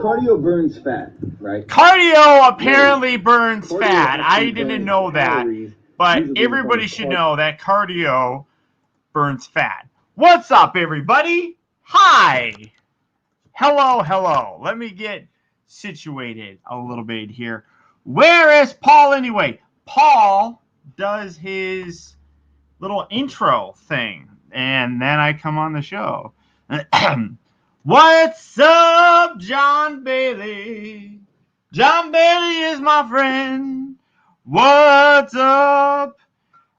Cardio burns fat, right? Cardio apparently burns fat. I didn't know that. But everybody should know that cardio burns fat. What's up, everybody? Hi. Hello, hello. Let me get situated a little bit here. Where is Paul anyway? Paul does his little intro thing, and then I come on the show. What's up, John Bailey? John Bailey is my friend. What's up?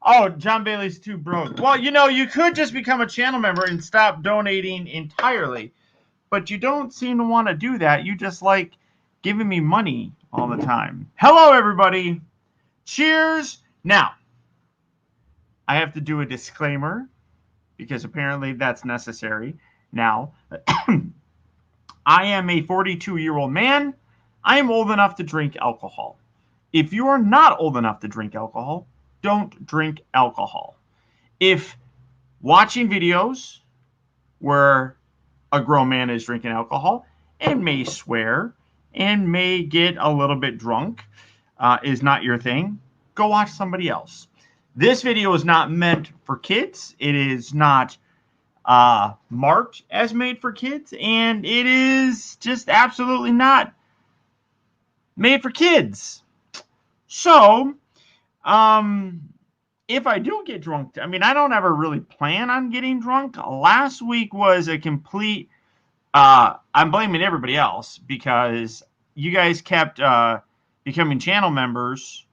Oh, John Bailey's too broke. Well, you know, you could just become a channel member and stop donating entirely, but you don't seem to want to do that. You just like giving me money all the time. Hello, everybody. Cheers. Now, I have to do a disclaimer because apparently that's necessary. Now, I am a 42-year-old man. I am old enough to drink alcohol. If you are not old enough to drink alcohol, don't drink alcohol. If watching videos where a grown man is drinking alcohol and may swear and may get a little bit drunk is not your thing, go watch somebody else. This video is not meant for kids. It is not marked as made for kids, and it is just absolutely not made for kids. So, if I do get drunk, I mean, I don't ever really plan on getting drunk. Last week was a complete, I'm blaming everybody else because you guys kept becoming channel members,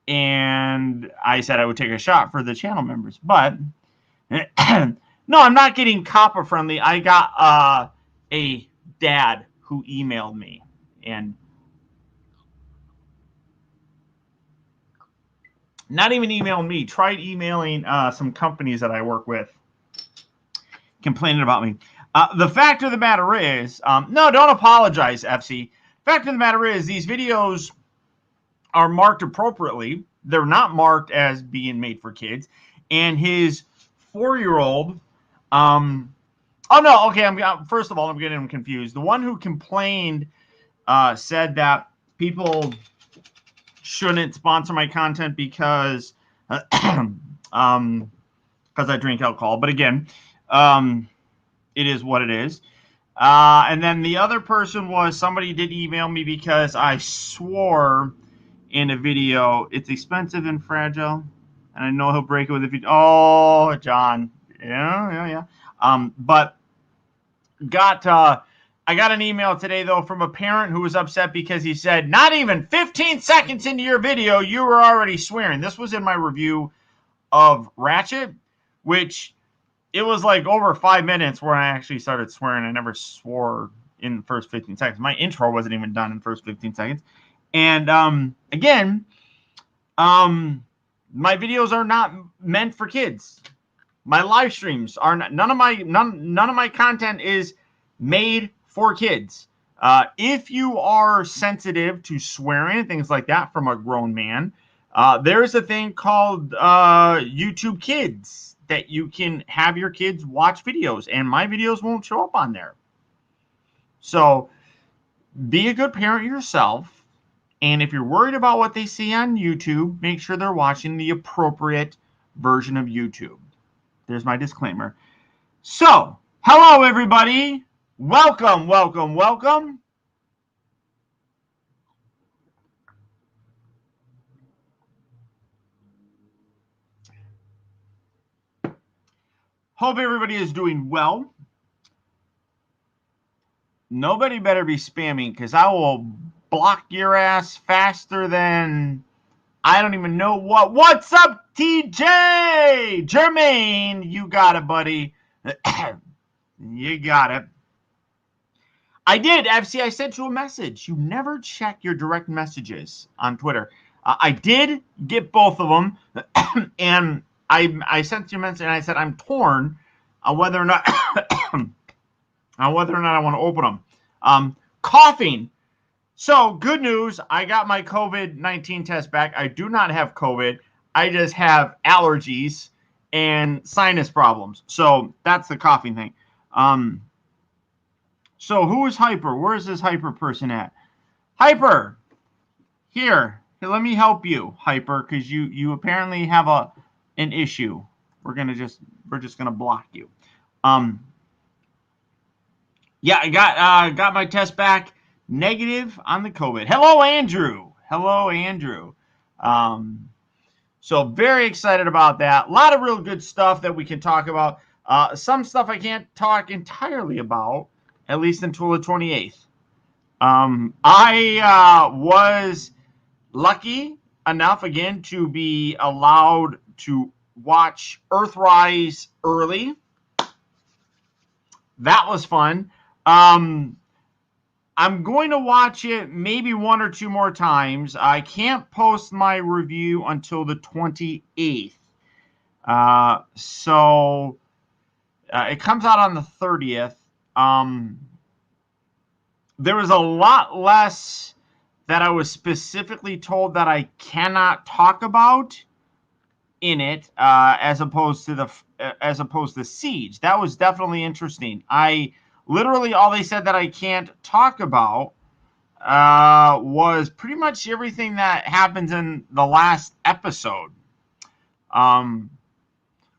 and I said I would take a shot for the channel members. But, no, I'm not getting copper friendly. I got a dad who emailed me, and not even emailing me, tried emailing some companies that I work with, complaining about me. The fact of the matter is, no, don't apologize, FC. Fact of the matter is, these videos are marked appropriately. They're not marked as being made for kids. And his 4-year-old, oh no, okay, first of all, I'm getting him confused. The one who complained said that people shouldn't sponsor my content because I drink alcohol. But again, it is what it is. And then the other person was somebody did email me because I swore in a video, it's expensive and fragile, and I know he'll break it with a video. Oh, John. Yeah. But I got an email today, though, from a parent who was upset because he said, not even 15 seconds into your video, you were already swearing. This was in my review of Ratchet, which it was like over 5 minutes where I actually started swearing. I never swore in the first 15 seconds. My intro wasn't even done in the first 15 seconds. And again, my videos are not meant for kids. My live streams are not, none of my content is made for kids. If you are sensitive to swearing and things like that from a grown man, there's a thing called YouTube Kids that you can have your kids watch videos, and my videos won't show up on there. So be a good parent yourself, and if you're worried about what they see on YouTube, make sure they're watching the appropriate version of YouTube. There's my disclaimer. So, hello everybody. Welcome. Hope everybody is doing well. Nobody better be spamming, because I will block your ass faster than I don't even know what. What's up, TJ? Jermaine, you got it, buddy. You got it. I did, FC. I sent you a message. You never check your direct messages on Twitter. I did get both of them, and I sent you a message, and I said I'm torn on whether or not I want to open them. Coughing. So good news. I got my COVID-19 test back. I do not have COVID. I just have allergies and sinus problems. So that's the coughing thing. So who is Hyper? Where is this Hyper person at? Hyper, here, let me help you, Hyper, because you apparently have an issue. We're just gonna block you. Yeah, I got my test back, negative on the COVID. Hello, Andrew. So very excited about that. A lot of real good stuff that we can talk about. Some stuff I can't talk entirely about, at least until the 28th. I was lucky enough, again, to be allowed to watch Earthrise early. That was fun. I'm going to watch it maybe 1 or 2 more times. I can't post my review until the 28th. So it comes out on the 30th. There was a lot less that I was specifically told that I cannot talk about in it, as opposed to Siege. That was definitely interesting. Literally all they said that I can't talk about was pretty much everything that happens in the last episode.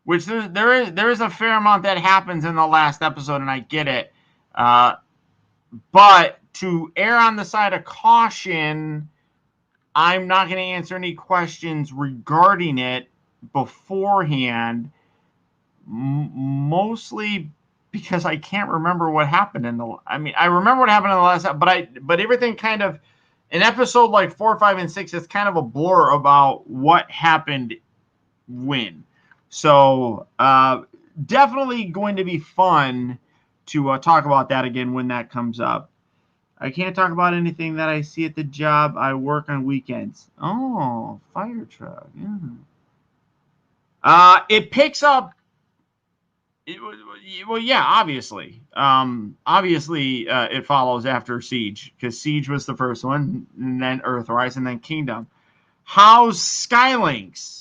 Which there is a fair amount that happens in the last episode, and I get it. But to err on the side of caution, I'm not going to answer any questions regarding it beforehand, mostly because I can't remember what happened I remember what happened in the last, but everything kind of, in episode like 4, 5, and 6, it's kind of a blur about what happened when. So definitely going to be fun to talk about that again when that comes up. I can't talk about anything that I see at the job. I work on weekends. Oh, fire truck. Yeah. It picks up. Well, yeah, obviously. Obviously, it follows after Siege, because Siege was the first one, and then Earthrise, and then Kingdom. How's Skylinks?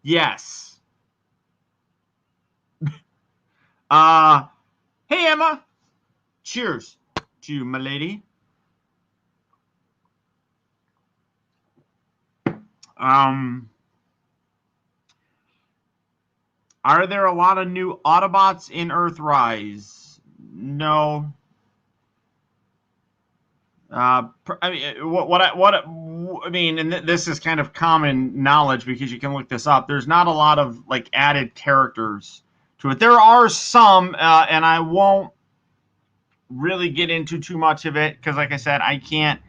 Yes. Hey, Emma. Cheers to you, my lady. Are there a lot of new Autobots in Earthrise? No. I mean, and this is kind of common knowledge because you can look this up. There's not a lot of like added characters to it. There are some, and I won't really get into too much of it because, like I said, I can't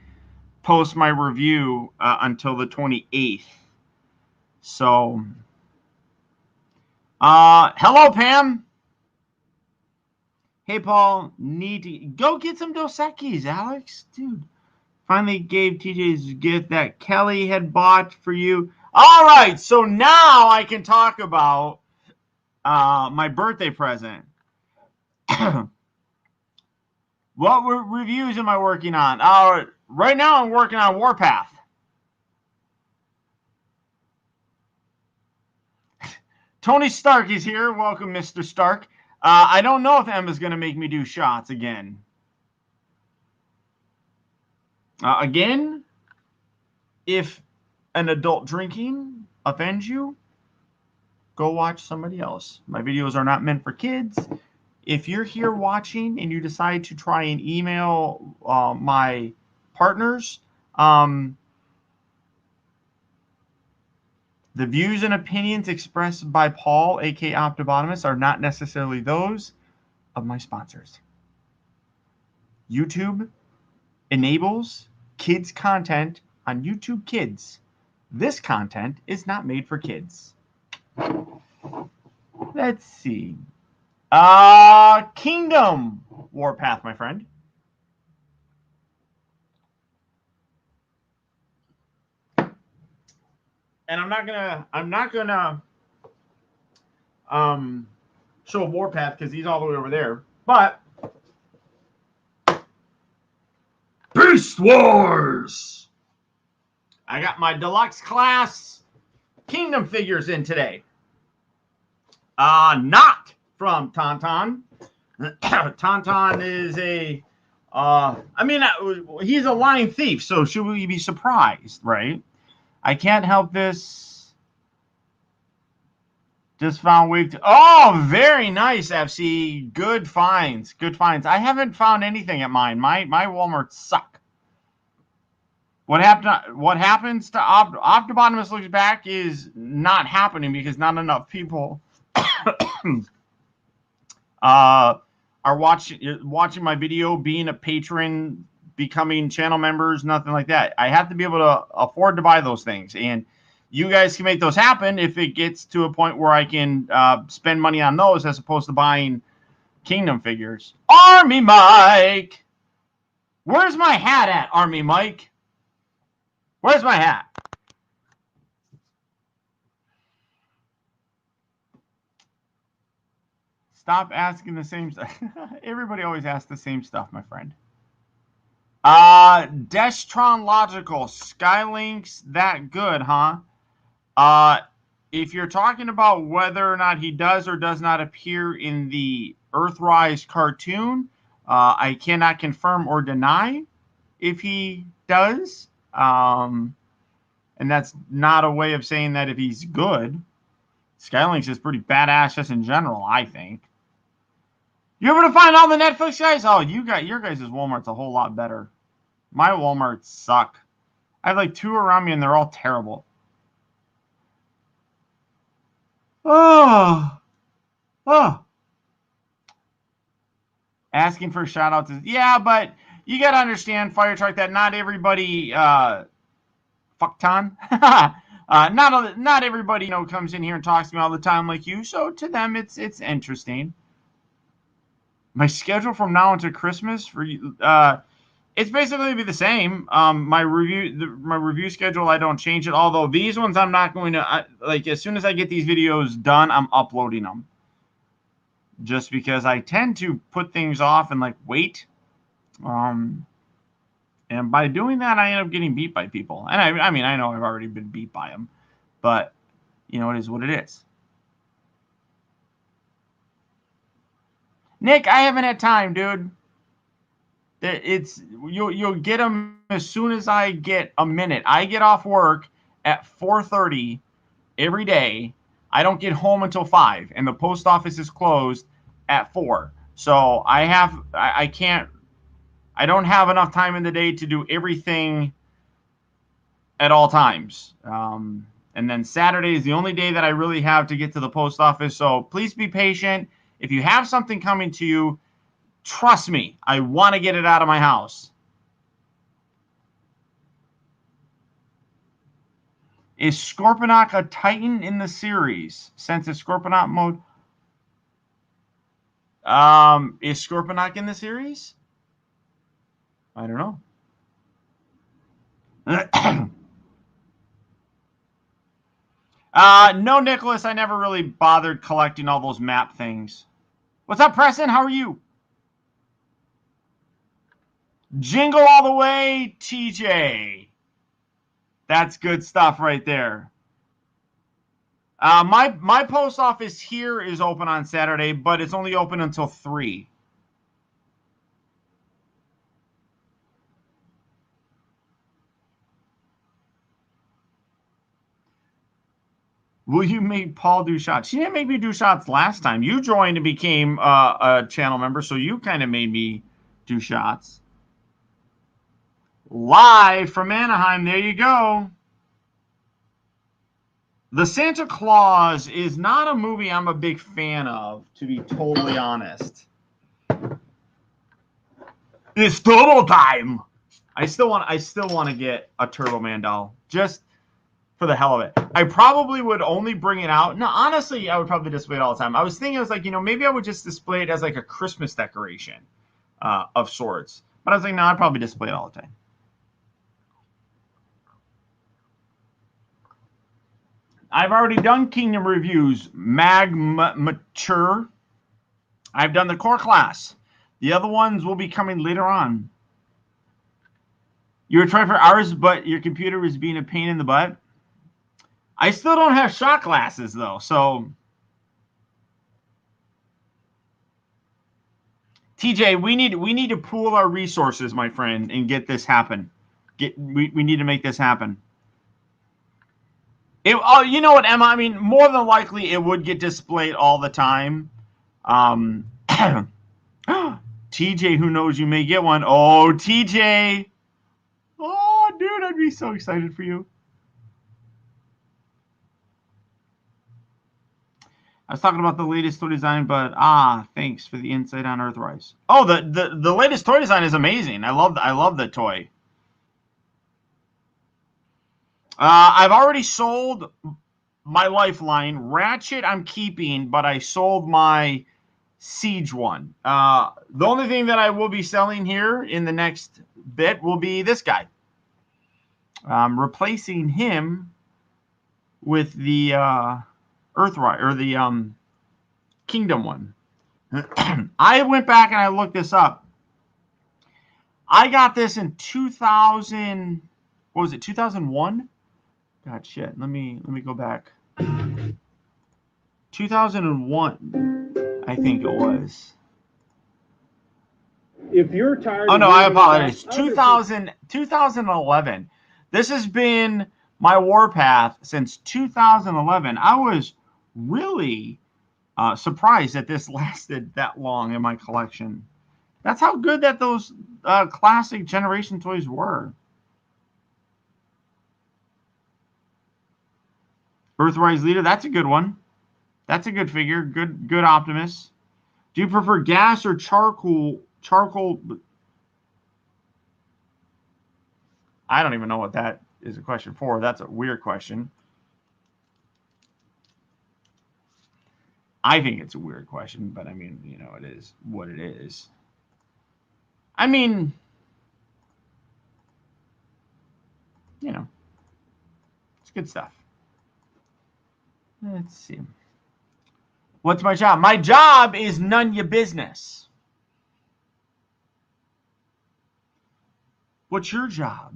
post my review until the 28th. So, hello, Pam. Hey, Paul. Need to go get some Dos Equis, Alex, dude. Finally gave TJ's gift that Kelly had bought for you. All right, so now I can talk about my birthday present. What reviews am I working on? Right now I'm working on Warpath. Tony Stark is here. Welcome, Mr. Stark. I don't know if Emma's going to make me do shots again. Again, if an adult drinking offends you, go watch somebody else. My videos are not meant for kids. If you're here watching and you decide to try and email my partners, the views and opinions expressed by Paul, aka Optibotimus, are not necessarily those of my sponsors. YouTube enables kids content on YouTube Kids. This content is not made for kids. Let's see. Kingdom Warpath, my friend. And I'm not gonna show Warpath because he's all the way over there. But Beast Wars! I got my deluxe class Kingdom figures in today. Not from Tauntaun. Tauntaun is he's a lying thief, so should we be surprised, right? I can't help this. Just found wave. Oh, very nice, FC. Good finds. Good finds. I haven't found anything at mine. My Walmarts suck. What happens to Optibotimus looks back is not happening because not enough people are watching my video, being a patron, becoming channel members, nothing like that. I have to be able to afford to buy those things, and you guys can make those happen if it gets to a point where I can spend money on those as opposed to buying Kingdom figures. Army Mike! Where's my hat at, Army Mike? Where's my hat? Stop asking the same stuff. Everybody always asks the same stuff, my friend. Destron Logical. Skylink's that good, huh? If you're talking about whether or not he does or does not appear in the Earthrise cartoon, I cannot confirm or deny if he does. And that's not a way of saying that if he's good. Skylinks is pretty badass just in general, I think. You able to find all the Netflix guys? Oh, you got your guys' Walmart's a whole lot better. My Walmarts suck. I have like 2 around me and they're all terrible. Oh. Asking for shout outs. Yeah, but you got to understand, Fire Truck, that not everybody fuckton. Not everybody comes in here and talks to me all the time like you. So to them, it's interesting. My schedule from now until Christmas for you, it's basically be the same. My review schedule, I don't change it. Although these ones, I'm not going to like. As soon as I get these videos done, I'm uploading them. Just because I tend to put things off and like wait. And by doing that, I end up getting beat by people. And I mean, I know I've already been beat by them, but it is what it is. Nick, I haven't had time, dude. You'll get them as soon as I get a minute. I get off work at 4:30 every day. I don't get home until 5, and the post office is closed at 4. So I can't. I don't have enough time in the day to do everything at all times. And then Saturday is the only day that I really have to get to the post office. So please be patient. If you have something coming to you, trust me, I want to get it out of my house. Is Scorponok a Titan in the series? Since it's Scorponok mode. Is Scorponok in the series? I don't know. No, Nicholas, I never really bothered collecting all those map things. What's up, Preston? How are you? Jingle all the way, TJ. That's good stuff right there. My post office here is open on Saturday, but it's only open until 3. Will you make Paul do shots? She didn't make me do shots last time. You joined and became a channel member, so you kind of made me do shots. Live from Anaheim. There you go. The Santa Claus is not a movie I'm a big fan of, to be totally honest. It's Turbo time. I still want to get a Turbo Man doll, just for the hell of it. I probably would only bring it out. No, honestly, I would probably display it all the time. I was thinking, I was like, maybe I would just display it as like a Christmas decoration of sorts. But I was like, no, I'd probably display it all the time. I've already done Kingdom reviews. Mature. I've done the core class. The other ones will be coming later on. You were trying for hours, but your computer was being a pain in the butt. I still don't have shot glasses though, so TJ, we need to pool our resources, my friend, and get this happen. We need to make this happen. You know what, Emma? I mean, more than likely it would get displayed all the time. TJ, who knows, you may get one. Oh, TJ. Oh, dude, I'd be so excited for you. I was talking about the latest toy design, but thanks for the insight on Earthrise. Oh, the latest toy design is amazing. I love the toy. I've already sold my Lifeline. Ratchet I'm keeping, but I sold my Siege one. The only thing that I will be selling here in the next bit will be this guy. Replacing him with the Earthrise, or the Kingdom one. I went back and I looked this up. I got this in 2000. What was it? 2001? God, shit. Let me go back. 2001, I think it was. If you're tired Oh, of no, I reading apologize. about other 2011. This has been my Warpath since 2011. I was really surprised that this lasted that long in my collection. That's how good that those classic generation toys were. Earthrise Leader, that's a good one. That's a good figure. Good Optimus. Do you prefer gas or charcoal? I don't even know what that is a question for. That's a weird question. I think it's a weird question, but I mean, you know, it is what it is. I mean, you know, it's good stuff. Let's see. What's my job? My job is none your business. What's your job?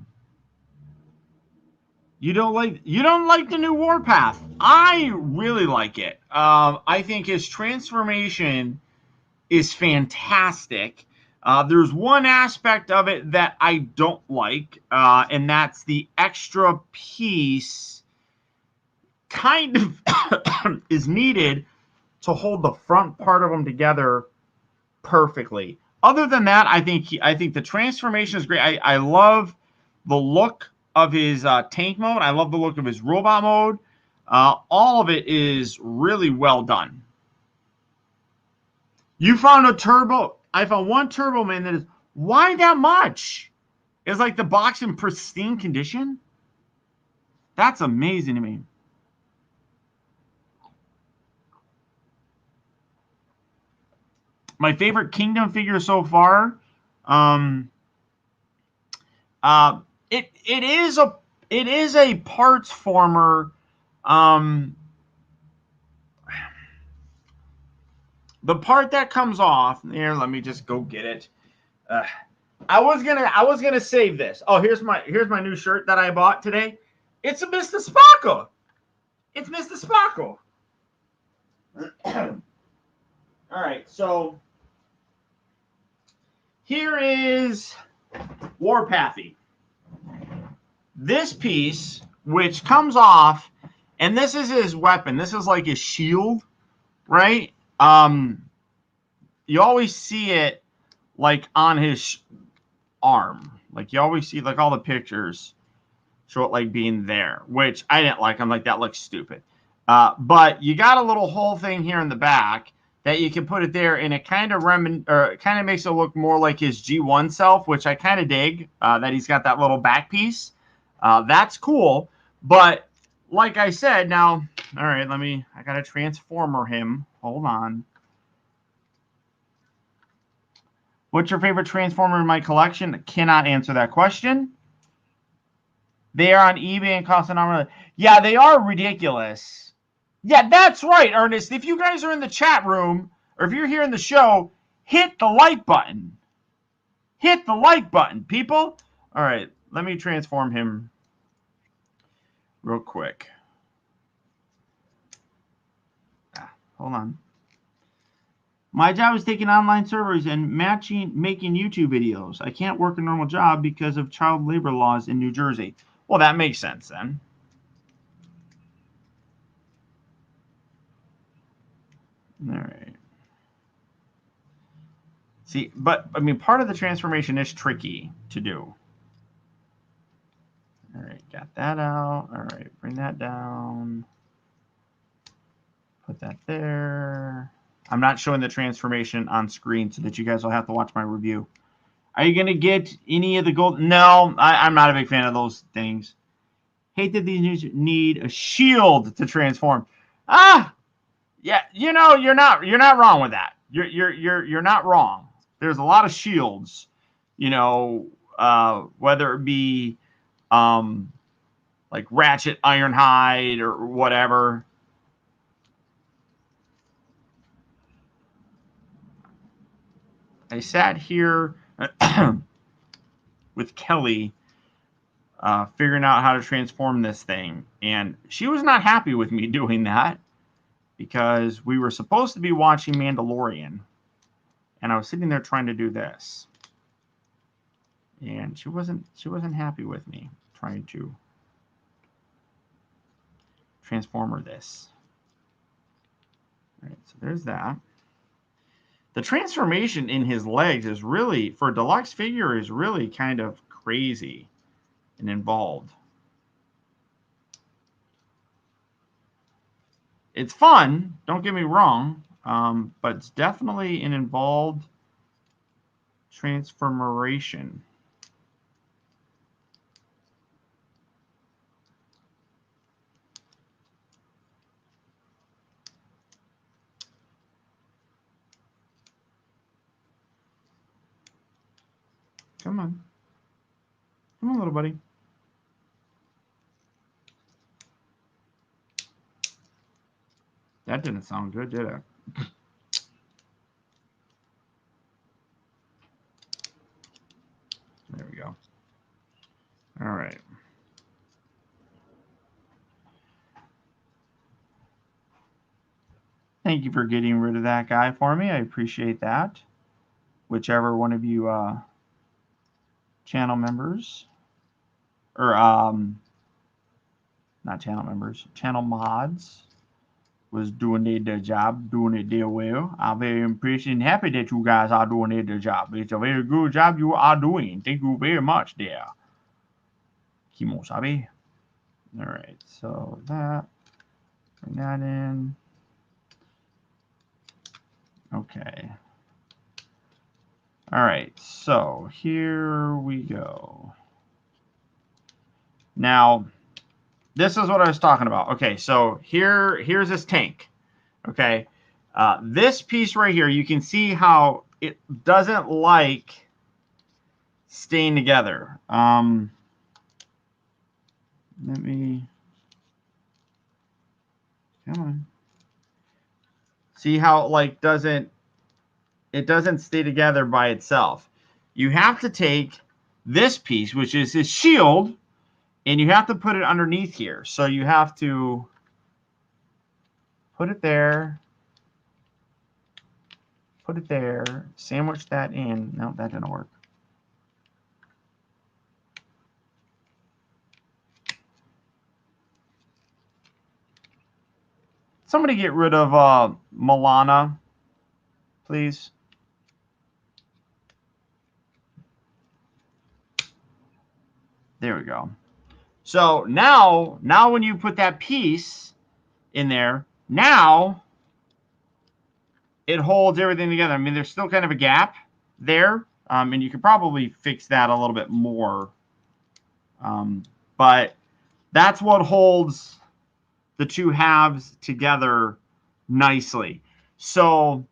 You don't like the new Warpath. I really like it. I think his transformation is fantastic. There's one aspect of it that I don't like, and that's the extra piece kind of is needed to hold the front part of them together perfectly. Other than that, I think the transformation is great. I love the look of his tank mode. I love the look of his robot mode. All of it is really well done. You found a turbo. I found one Turbo Man that is. Why that much? Is like the box in pristine condition? That's amazing to me. My favorite Kingdom figure so far. It is a parts former. The part that comes off here. Let me just go get it. I was gonna save this. Oh, here's my new shirt that I bought today. It's a Mr. Sparkle. It's Mr. Sparkle. All right, so here is Warpathy. This piece, which comes off, and this is his weapon. This is like his shield, right? You always see it like on his arm. Like you always see like all the pictures show it like being there, which I didn't like. I'm like, that looks stupid. But you got a little hole thing here in the back that you can put it there, and it kind of makes it look more like his G1 self, which I kind of dig, that he's got that little back piece. That's cool. But like I said, now, all right, I got to transformer him. Hold on. What's your favorite Transformer in my collection? I cannot answer that question. They are on eBay and cost an arm. Yeah, they are ridiculous. Yeah, that's right, Ernest. If you guys are in the chat room, or if you're here in the show, hit the like button. Hit the like button, people. All right, let me transform him real quick. Hold on. My job is taking online servers and making YouTube videos. I can't work a normal job because of child labor laws in New Jersey. Well, that makes sense then. All right. See, but I mean, part of the transformation is tricky to do. All right, got that out. All right, bring that down. Put that there. I'm not showing the transformation on screen so that you guys will have to watch my review. Are you going to get any of the gold? No, I'm not a big fan of those things. Hate that these need a shield to transform. Yeah, you know, you're not wrong with that. You're not wrong. There's a lot of shields, you know, whether it be like Ratchet Ironhide or whatever. I sat here with Kelly figuring out how to transform this thing, and she was not happy with me doing that because we were supposed to be watching Mandalorian, and I was sitting there trying to do this. And she wasn't happy with me trying to transform her this. All right, so there's that. The transformation in his legs is really, for a deluxe figure, is really kind of crazy and involved. It's fun, don't get me wrong, but it's definitely an involved transformation. Come on. Come on, little buddy. That didn't sound good, did it? There we go. All right. Thank you for getting rid of that guy for me. I appreciate that. Whichever one of you channel members, or not channel members, channel mods, was doing their job, doing it their well. I'm very impressed and happy that you guys are doing their job. It's a very good job you are doing. Thank you very much there. Kimosabe. All right, so that, bring that in. Okay. All right, so here we go. Now, this is what I was talking about. Okay, so here's this tank. Okay, this piece right here, you can see how it doesn't like staying together. Let me, come on. See how it doesn't stay together by itself. You have to take this piece, which is his shield, and you have to put it underneath here. So you have to put it there, sandwich that in. No, that didn't work. Somebody get rid of Milana, please. There we go. So now when you put that piece in there, now it holds everything together. I mean, there's still kind of a gap there, and you could probably fix that a little bit more. But that's what holds the two halves together nicely. So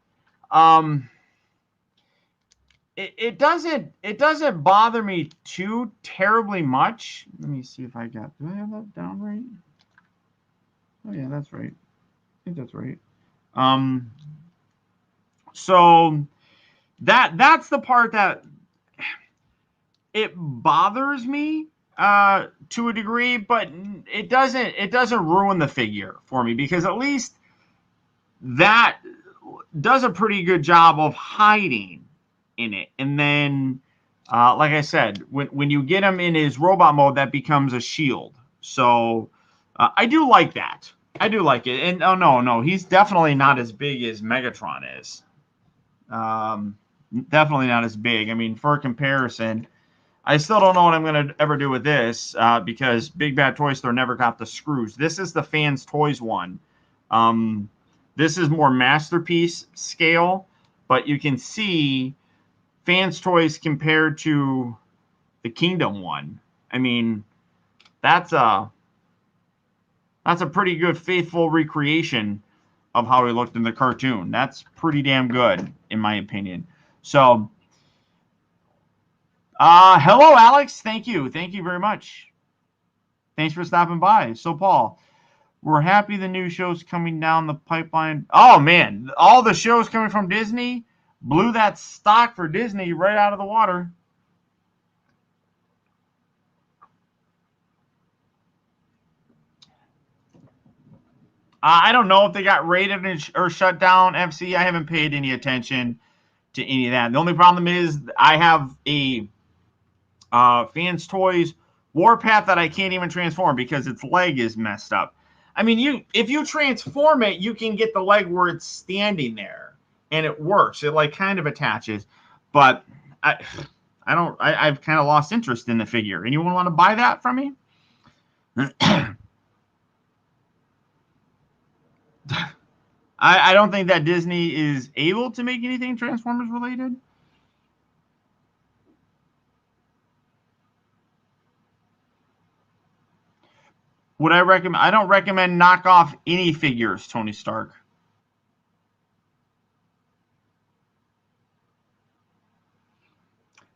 it doesn't bother me too terribly much. Let me see if I have that down right? Oh yeah, that's right. I think that's right. So that's the part that it bothers me to a degree, but it doesn't ruin the figure for me, because at least that does a pretty good job of hiding in it. And then, like I said, when you get him in his robot mode, that becomes a shield. So I do like that. I do like it. And oh no, he's definitely not as big as Megatron is. Definitely not as big. I mean, for comparison, I still don't know what I'm going to ever do with this because Big Bad Toy Store never got the screws. This is the Fans Toys one. This is more masterpiece scale, but you can see Fans Toys compared to the Kingdom one. I mean, that's a pretty good faithful recreation of how he looked in the cartoon. That's pretty damn good, in my opinion. So, hello, Alex. Thank you very much. Thanks for stopping by. So, Paul, we're happy the new show's coming down the pipeline. Oh man, all the shows coming from Disney blew that stock for Disney right out of the water. I don't know if they got raided or shut down, FC. I haven't paid any attention to any of that. The only problem is I have a Fans Toys Warpath that I can't even transform because its leg is messed up. I mean, if you transform it, you can get the leg where it's standing there, and it works. It like kind of attaches, but I've kind of lost interest in the figure. Anyone want to buy that from me? I don't think that Disney is able to make anything Transformers related. Would I recommend? I don't recommend knock off any figures, Tony Stark.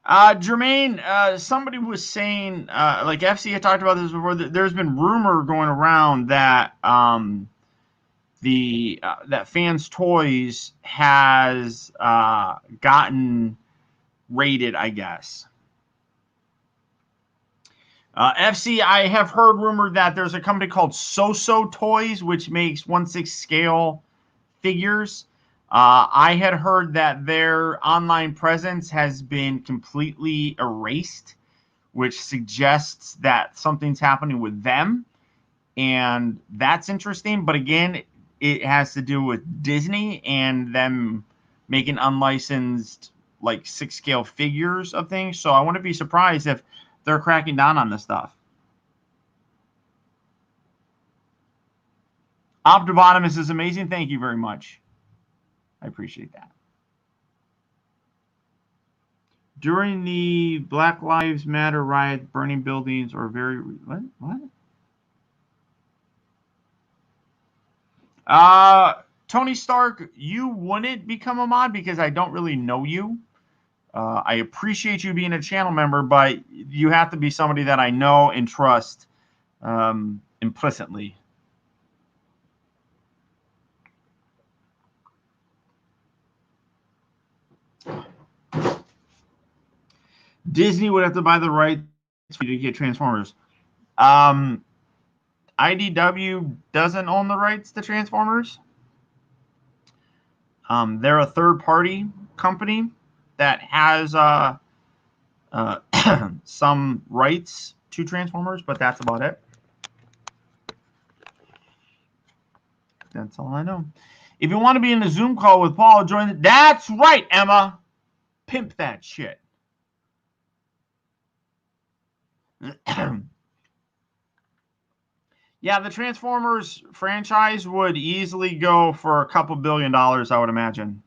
Jermaine, somebody was saying, like FC had talked about this before. There's been rumor going around that that Fans Toys has gotten rated, I guess. FC, I have heard rumored that there's a company called So Toys, which makes 1/6 scale figures. I had heard that their online presence has been completely erased, which suggests that something's happening with them. And that's interesting. But again, it has to do with Disney and them making unlicensed, like 6 scale figures of things. So I wouldn't be surprised if they're cracking down on this stuff. Optibotimus is amazing. Thank you very much. I appreciate that. During the Black Lives Matter riot, burning buildings or very... What? Tony Stark, you wouldn't become a mod because I don't really know you. I appreciate you being a channel member, but you have to be somebody that I know and trust implicitly. Disney would have to buy the rights to get Transformers. IDW doesn't own the rights to Transformers. They're a third-party company that has some rights to Transformers, but that's about it. That's all I know. If you want to be in a Zoom call with Paul, join it. That's right, Emma. Pimp that shit. Yeah, the Transformers franchise would easily go for a couple $1 billion, I would imagine.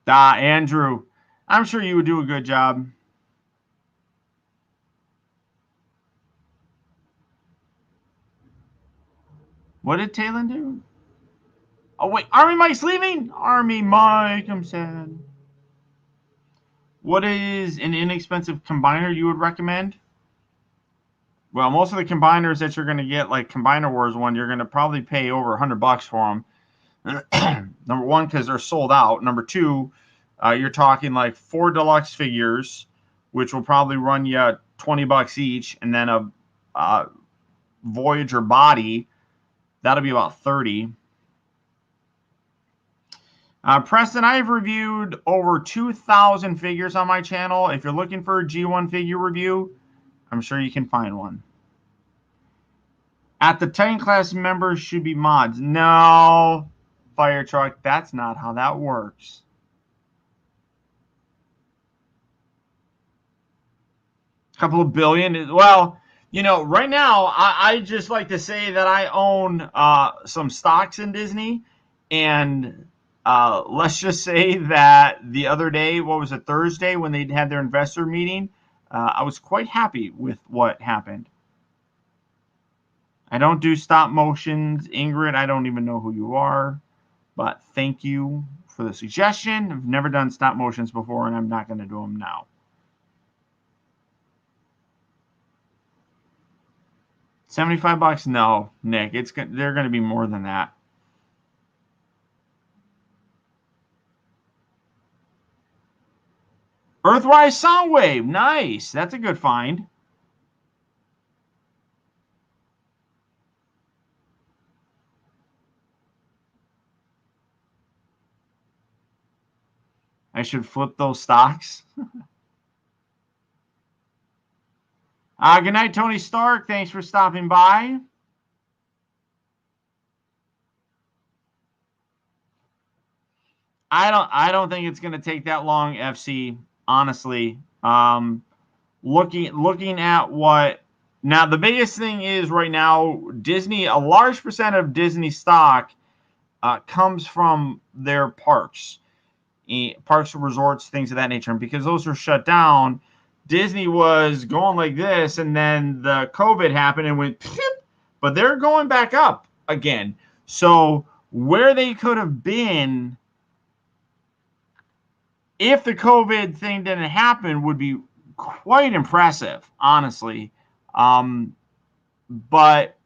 Andrew, I'm sure you would do a good job. What did Talon do? Oh, wait, Army Mike's leaving? Army Mike, I'm sad. What is an inexpensive combiner you would recommend? Well, most of the combiners that you're going to get, like Combiner Wars one, you're going to probably pay over $100 for them. Number one, because they're sold out. Number two, you're talking like 4 deluxe figures, which will probably run you $20 each, and then a Voyager body, that'll be about $30. Preston, I've reviewed over 2,000 figures on my channel. If you're looking for a G1 figure review, I'm sure you can find one. At the Titan class, members should be mods. No, Fire Truck, that's not how that works. A couple of billion. Well, you know, right now, I just like to say that I own some stocks in Disney. And let's just say that the other day, what was it, Thursday, when they had their investor meeting, I was quite happy with what happened. I don't do stop motions. Ingrid, I don't even know who you are, but thank you for the suggestion. I've never done stop motions before, and I'm not going to do them now. $75? No, Nick. They're going to be more than that. Earthrise Soundwave. Nice. That's a good find. I should flip those stocks. Good night, Tony Stark. Thanks for stopping by. I don't think it's going to take that long, FC, honestly. Looking at what now, the biggest thing is right now, Disney, a large percent of Disney stock comes from their parks and resorts, things of that nature. And because those are shut down, Disney was going like this, and then the COVID happened and went, but they're going back up again. So where they could have been if the COVID thing didn't happen would be quite impressive, honestly. But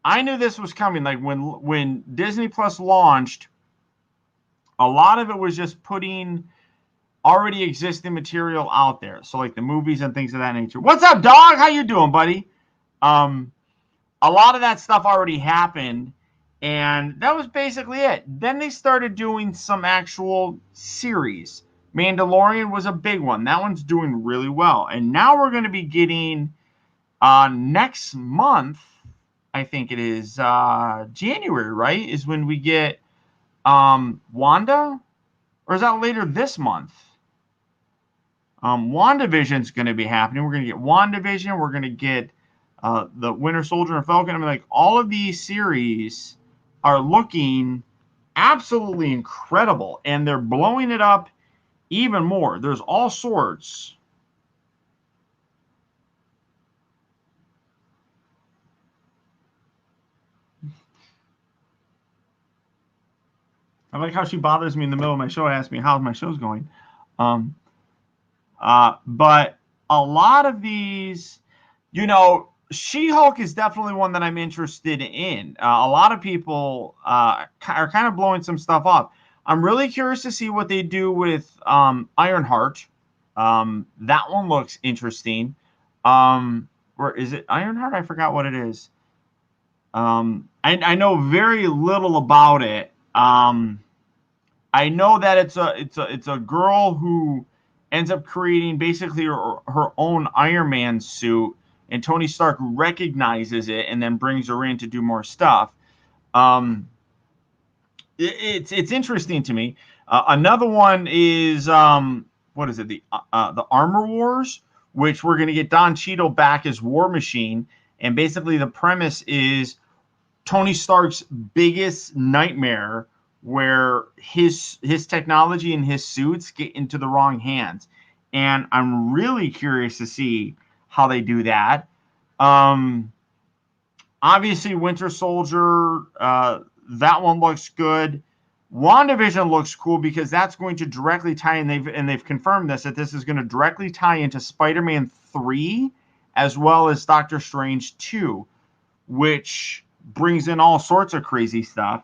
I knew this was coming. Like when Disney Plus launched, a lot of it was just putting already existing material out there. So like the movies and things of that nature. What's up, dog? How you doing, buddy? A lot of that stuff already happened, and that was basically it. Then they started doing some actual series. Mandalorian was a big one. That one's doing really well. And now we're going to be getting next month, I think it is January, right? Is when we get Wanda? Or is that later this month? WandaVision's going to be happening. We're going to get WandaVision. We're going to get the Winter Soldier and Falcon. I mean, like, all of these series are looking absolutely incredible. And they're blowing it up even more. There's all sorts. I like how she bothers me in the middle of my show, asks me how my show's going. But a lot of these, She-Hulk is definitely one that I'm interested in. A lot of people are kind of blowing some stuff up. I'm really curious to see what they do with Ironheart. That one looks interesting. Or is it Ironheart? I forgot what it is. I know very little about it. I know that it's a girl who ends up creating basically her own Iron Man suit, and Tony Stark recognizes it and then brings her in to do more stuff. It's interesting to me. Another one is what is it? The Armor Wars, which we're going to get Don Cheadle back as War Machine, and basically the premise is Tony Stark's biggest nightmare, where his technology and his suits get into the wrong hands, and I'm really curious to see how they do that. Obviously, Winter Soldier, that one looks good. WandaVision looks cool because that's going to directly tie in. They've confirmed that this is going to directly tie into Spider-Man 3 as well as Doctor Strange 2, which brings in all sorts of crazy stuff.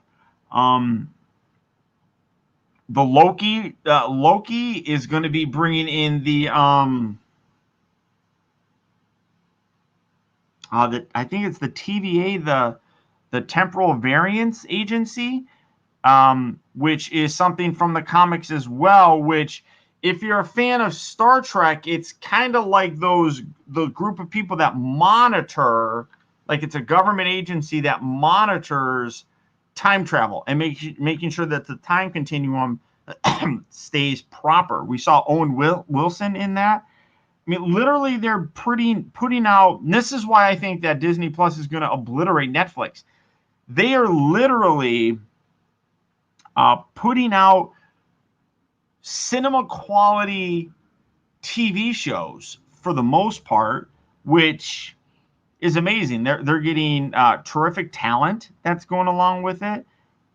The Loki is going to be bringing in the I think it's the TVA, the Temporal Variance Agency, which is something from the comics as well. Which, if you're a fan of Star Trek, it's kind of like the group of people that monitor, like it's a government agency that monitors time travel and making sure that the time continuum stays proper. We saw Owen Wilson in that. I mean, literally, they're putting out. This is why I think that Disney Plus is going to obliterate Netflix. They are literally putting out cinema quality TV shows for the most part, which is amazing. They're getting terrific talent that's going along with it,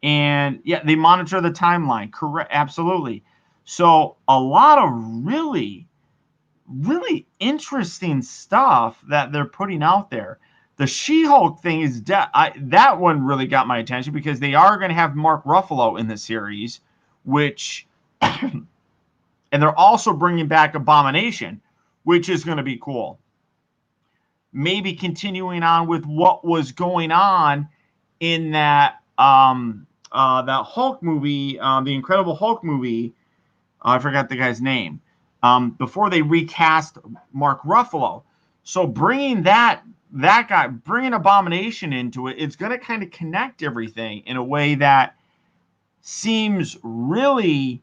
and yeah, they monitor the timeline. Correct, absolutely. So a lot of really interesting stuff that they're putting out there. The She-Hulk thing is that one really got my attention because they are going to have Mark Ruffalo in the series, which and they're also bringing back Abomination, which is going to be cool. Maybe continuing on with what was going on in that that Hulk movie, the Incredible Hulk movie, I forgot the guy's name. Before they recast Mark Ruffalo. So bringing that guy, bringing Abomination into it, it's going to kind of connect everything in a way that seems really,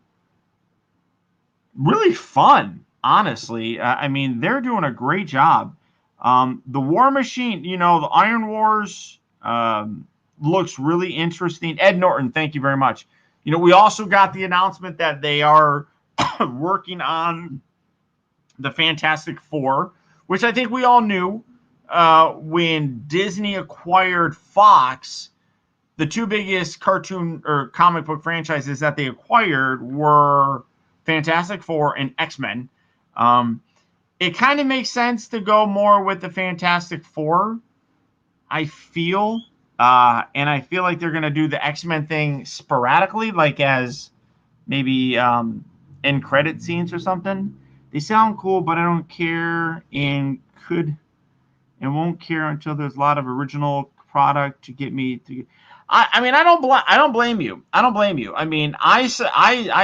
really fun. Honestly, I mean, they're doing a great job. The War Machine, the Iron Wars looks really interesting. Ed Norton, thank you very much. We also got the announcement that they are working on the Fantastic Four, which I think we all knew when Disney acquired Fox. The two biggest cartoon or comic book franchises that they acquired were Fantastic Four and X-Men. It kind of makes sense to go more with the Fantastic Four, I feel. And I feel like they're going to do the X-Men thing sporadically, like as maybe end credit scenes or something. They sound cool, but I don't care and won't care until there's a lot of original product to get me to. I mean, I don't blame you. I don't blame you. I mean, I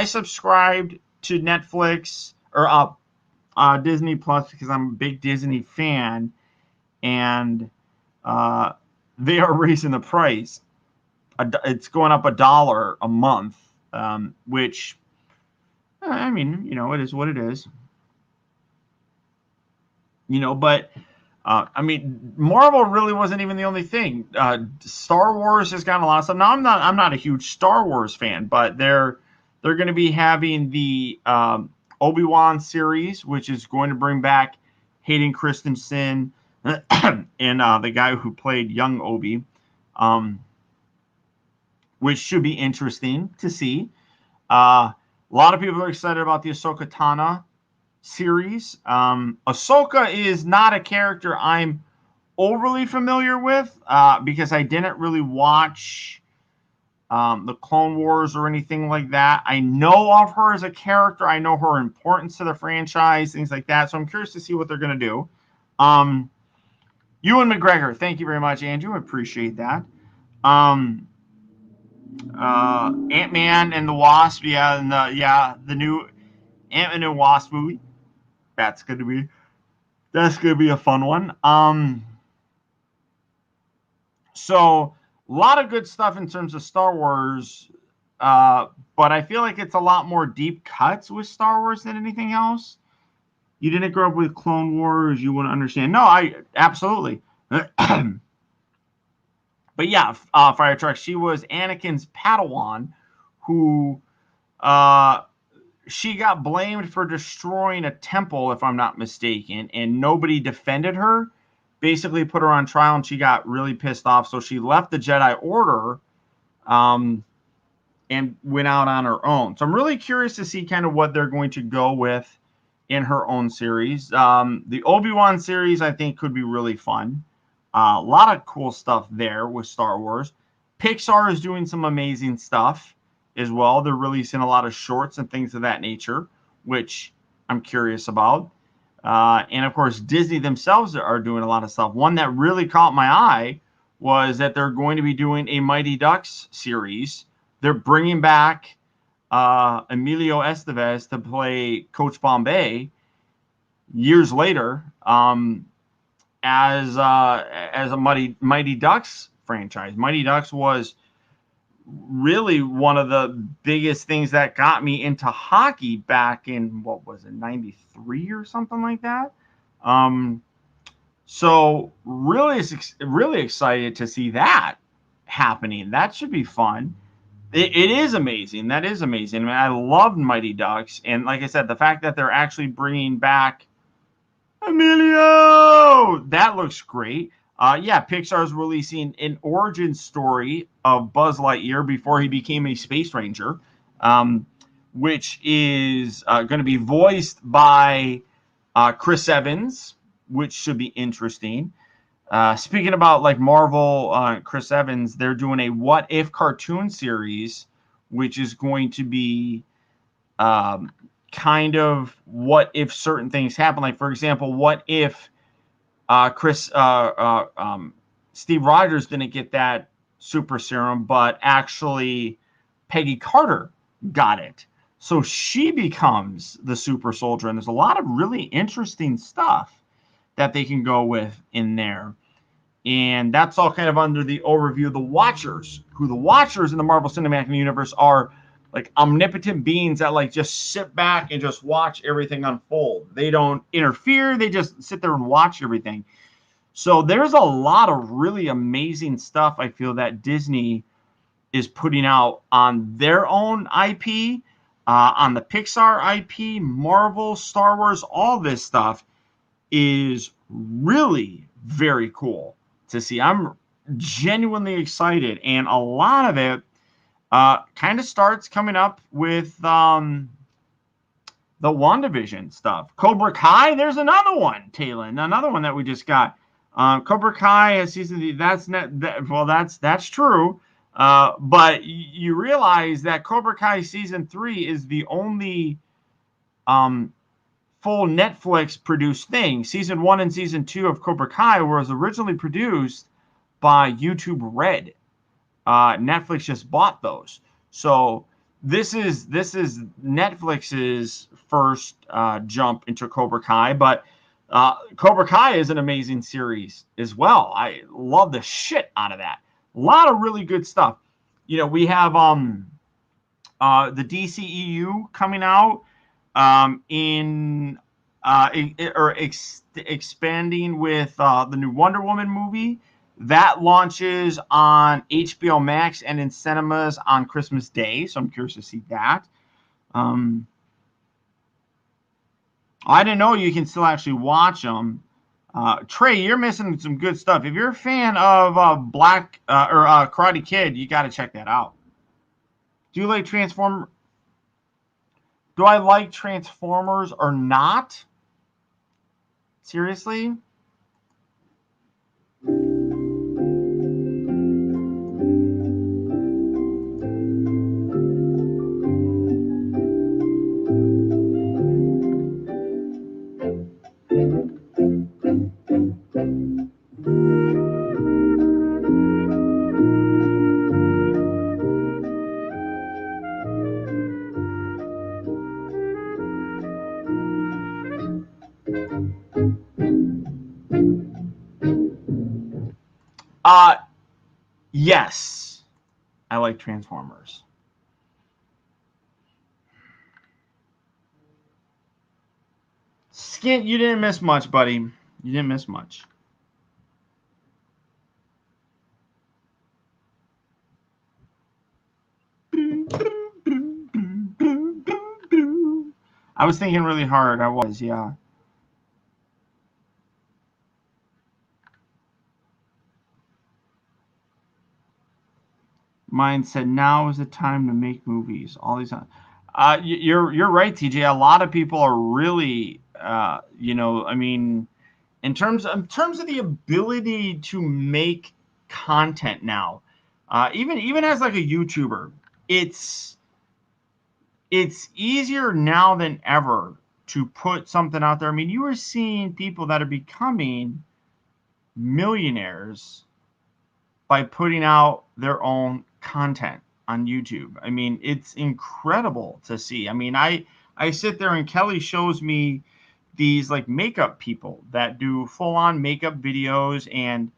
subscribed to Netflix or Disney Plus because I'm a big Disney fan, and they are raising the price. It's going up $1 a month, which I mean, it is what it is. But I mean, Marvel really wasn't even the only thing. Star Wars has gotten a lot of stuff. Now, I'm not a huge Star Wars fan, but they're going to be having the Obi-Wan series, which is going to bring back Hayden Christensen and the guy who played young Obi, which should be interesting to see. A lot of people are excited about the Ahsoka Tano series. Ahsoka is not a character I'm overly familiar with because I didn't really watch the Clone Wars or anything like that. I know of her as a character. I know her importance to the franchise, things like that. So I'm curious to see what they're going to do. Ewan McGregor, thank you very much, Andrew. I appreciate that. Ant-Man and the Wasp, the new Ant-Man and Wasp movie. That's gonna be a fun one. So a lot of good stuff in terms of Star Wars, but I feel like it's a lot more deep cuts with Star Wars than anything else. You didn't grow up with Clone Wars, you wouldn't understand. No, I absolutely. But yeah, Fire Truck. She was Anakin's Padawan, who she got blamed for destroying a temple, if I'm not mistaken, and nobody defended her. Basically put her on trial, and she got really pissed off. So she left the Jedi Order and went out on her own. So I'm really curious to see kind of what they're going to go with in her own series. The Obi-Wan series, I think, could be really fun. A lot of cool stuff there with Star Wars. Pixar is doing some amazing stuff as well. They're releasing a lot of shorts and things of that nature, which I'm curious about. And of course, Disney themselves are doing a lot of stuff. One that really caught my eye was that they're going to be doing a Mighty Ducks series. They're bringing back Emilio Estevez to play Coach Bombay years later as a Mighty Ducks franchise. Mighty Ducks was really one of the biggest things that got me into hockey back in, what was it, 93 or something like that. So really excited to see that happening. That should be fun. It is amazing. That is amazing. I mean, I loved Mighty Ducks. And like I said, the fact that they're actually bringing back Emilio, that looks great. Pixar's releasing an origin story of Buzz Lightyear before he became a space ranger, which is going to be voiced by Chris Evans, which should be interesting. Speaking about like Marvel, Chris Evans, they're doing a What If cartoon series, which is going to be kind of what if certain things happen. Like, for example, what if Steve Rogers didn't get that super serum, but actually Peggy Carter got it. So she becomes the super soldier, and there's a lot of really interesting stuff that they can go with in there. And that's all kind of under the overview of the Watchers, who the Watchers in the Marvel Cinematic Universe are like omnipotent beings that like just sit back and just watch everything unfold. They don't interfere. They just sit there and watch everything. So there's a lot of really amazing stuff I feel that Disney is putting out on their own IP, on the Pixar IP, Marvel, Star Wars, all this stuff is really very cool to see. I'm genuinely excited, and a lot of it kind of starts coming up with the WandaVision stuff. Cobra Kai, there's another one, Taylor, another one that we just got. Cobra Kai has season. That's that's true. But you realize that Cobra Kai season 3 is the only full Netflix produced thing. Season 1 and season 2 of Cobra Kai was originally produced by YouTube Red. Netflix just bought those. So this is Netflix's first jump into Cobra Kai, but Cobra Kai is an amazing series as well. I love the shit out of that. A lot of really good stuff. You know, we have the DCEU coming out expanding with the new Wonder Woman movie. That launches on HBO Max and in cinemas on Christmas Day, so I'm curious to see that. I didn't know you can still actually watch them. Trey, you're missing some good stuff. If you're a fan of Karate Kid, you got to check that out. Do I like Transformers or not? Seriously? Yes, I like Transformers. Skint, you didn't miss much, buddy. You didn't miss much. I was thinking really hard. I was, yeah. Mine said, "Now is the time to make movies." All these, you're right, TJ. A lot of people are really, I mean, in terms of the ability to make content now, even as like a YouTuber, it's easier now than ever to put something out there. I mean, you are seeing people that are becoming millionaires by putting out their own content on YouTube. I mean, it's incredible to see. I mean, I sit there and Kelly shows me these like makeup people that do full on makeup videos, and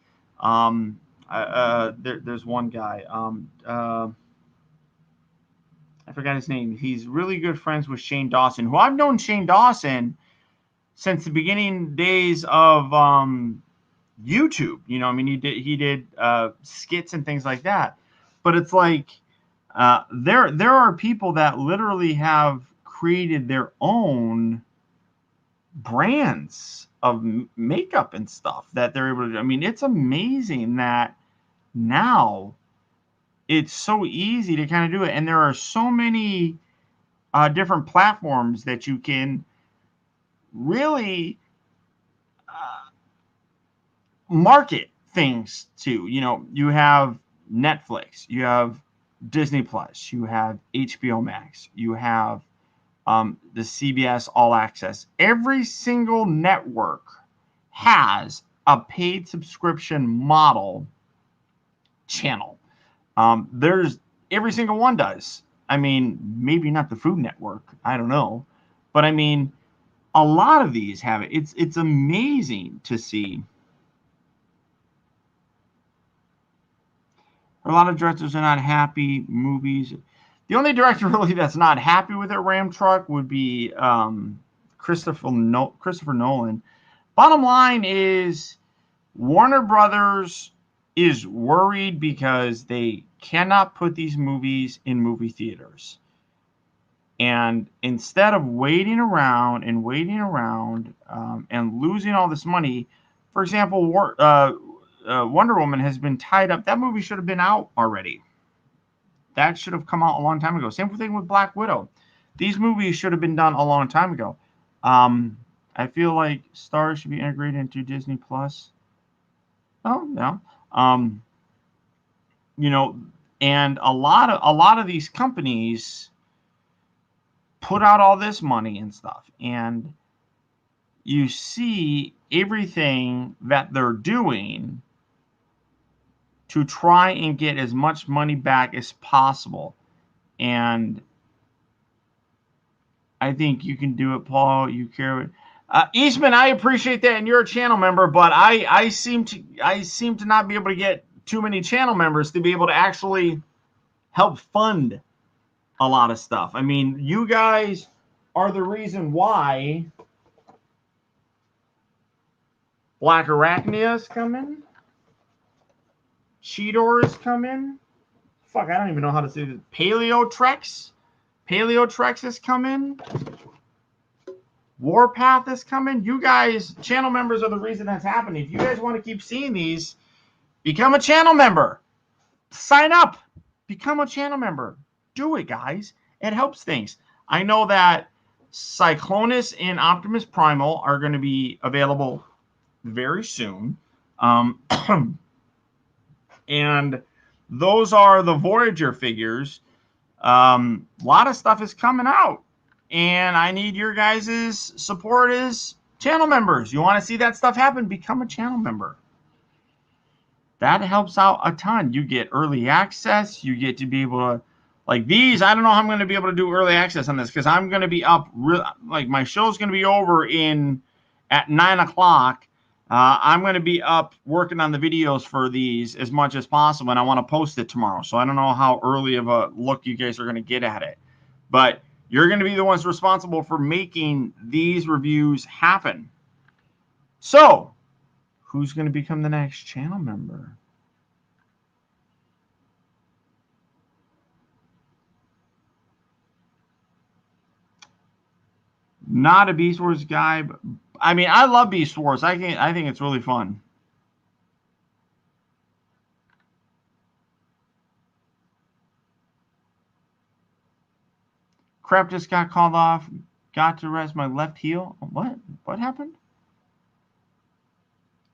there's one guy, I forgot his name. He's really good friends with Shane Dawson, who I've known Shane Dawson since the beginning days of YouTube. You know, I mean, he did skits and things like that. But it's like there are people that literally have created their own brands of makeup and stuff that they're able to. I mean, it's amazing that now it's so easy to kind of do it, and there are so many different platforms that you can really market things to. You know, you have Netflix, you have Disney Plus, you have HBO Max, you have the CBS All Access. Every single network has a paid subscription model channel. There's every single one does. I mean, maybe not the Food Network. I don't know. But I mean, a lot of these have it. It's amazing to see. A lot of directors are not happy. Movies. The only director really that's not happy with their Ram truck would be Christopher Nolan. Bottom line is Warner Brothers is worried because they cannot put these movies in movie theaters. And instead of waiting around and and losing all this money, for example, Wonder Woman has been tied up. That movie should have been out already. That should have come out a long time ago. Same thing with Black Widow. These movies should have been done a long time ago. I feel like Stars should be integrated into Disney Plus. Oh yeah. You know, and a lot of these companies put out all this money and stuff, and you see everything that they're doing to try and get as much money back as possible. And I think you can do it, Paul. You care. Eastman, I appreciate that, and you're a channel member, but I seem to not be able to get too many channel members to be able to actually help fund a lot of stuff. I mean, you guys are the reason why Black Arachnia is coming. Cheetor is coming. Fuck, I don't even know how to say this. Paleotrex is coming. Warpath is coming. You guys, channel members, are the reason that's happening. If you guys want to keep seeing these, become a channel member. Sign up. Become a channel member. Do it, guys. It helps things. I know that Cyclonus and Optimus Primal are going to be available very soon. And those are the Voyager figures. A lot of stuff is coming out. And I need your guys' support as channel members. You want to see that stuff happen? Become a channel member. That helps out a ton. You get early access. You get to be able to, like these, I don't know how I'm going to be able to do early access on this because I'm going to be up, like my show's going to be over at 9 o'clock. I'm going to be up working on the videos for these as much as possible, and I want to post it tomorrow. So I don't know how early of a look you guys are going to get at it. But you're going to be the ones responsible for making these reviews happen. So, who's going to become the next channel member? Not a Beast Wars guy, but I mean, I love Beast Wars. I think it's really fun. Crap just got called off. Got to rest my left heel. What? What happened?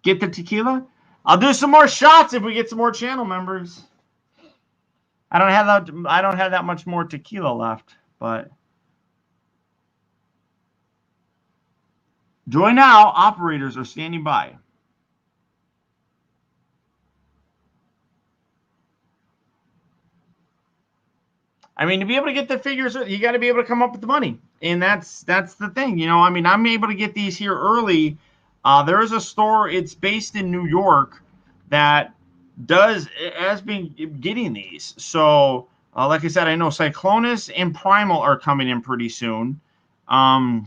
Get the tequila? I'll do some more shots if we get some more channel members. I don't have that much more tequila left, but join now. Operators are standing by. I mean, to be able to get the figures, you got to be able to come up with the money, and that's the thing. You know, I mean, I'm able to get these here early. There is a store. It's based in New York that has been getting these. So, like I said, I know Cyclonus and Primal are coming in pretty soon. I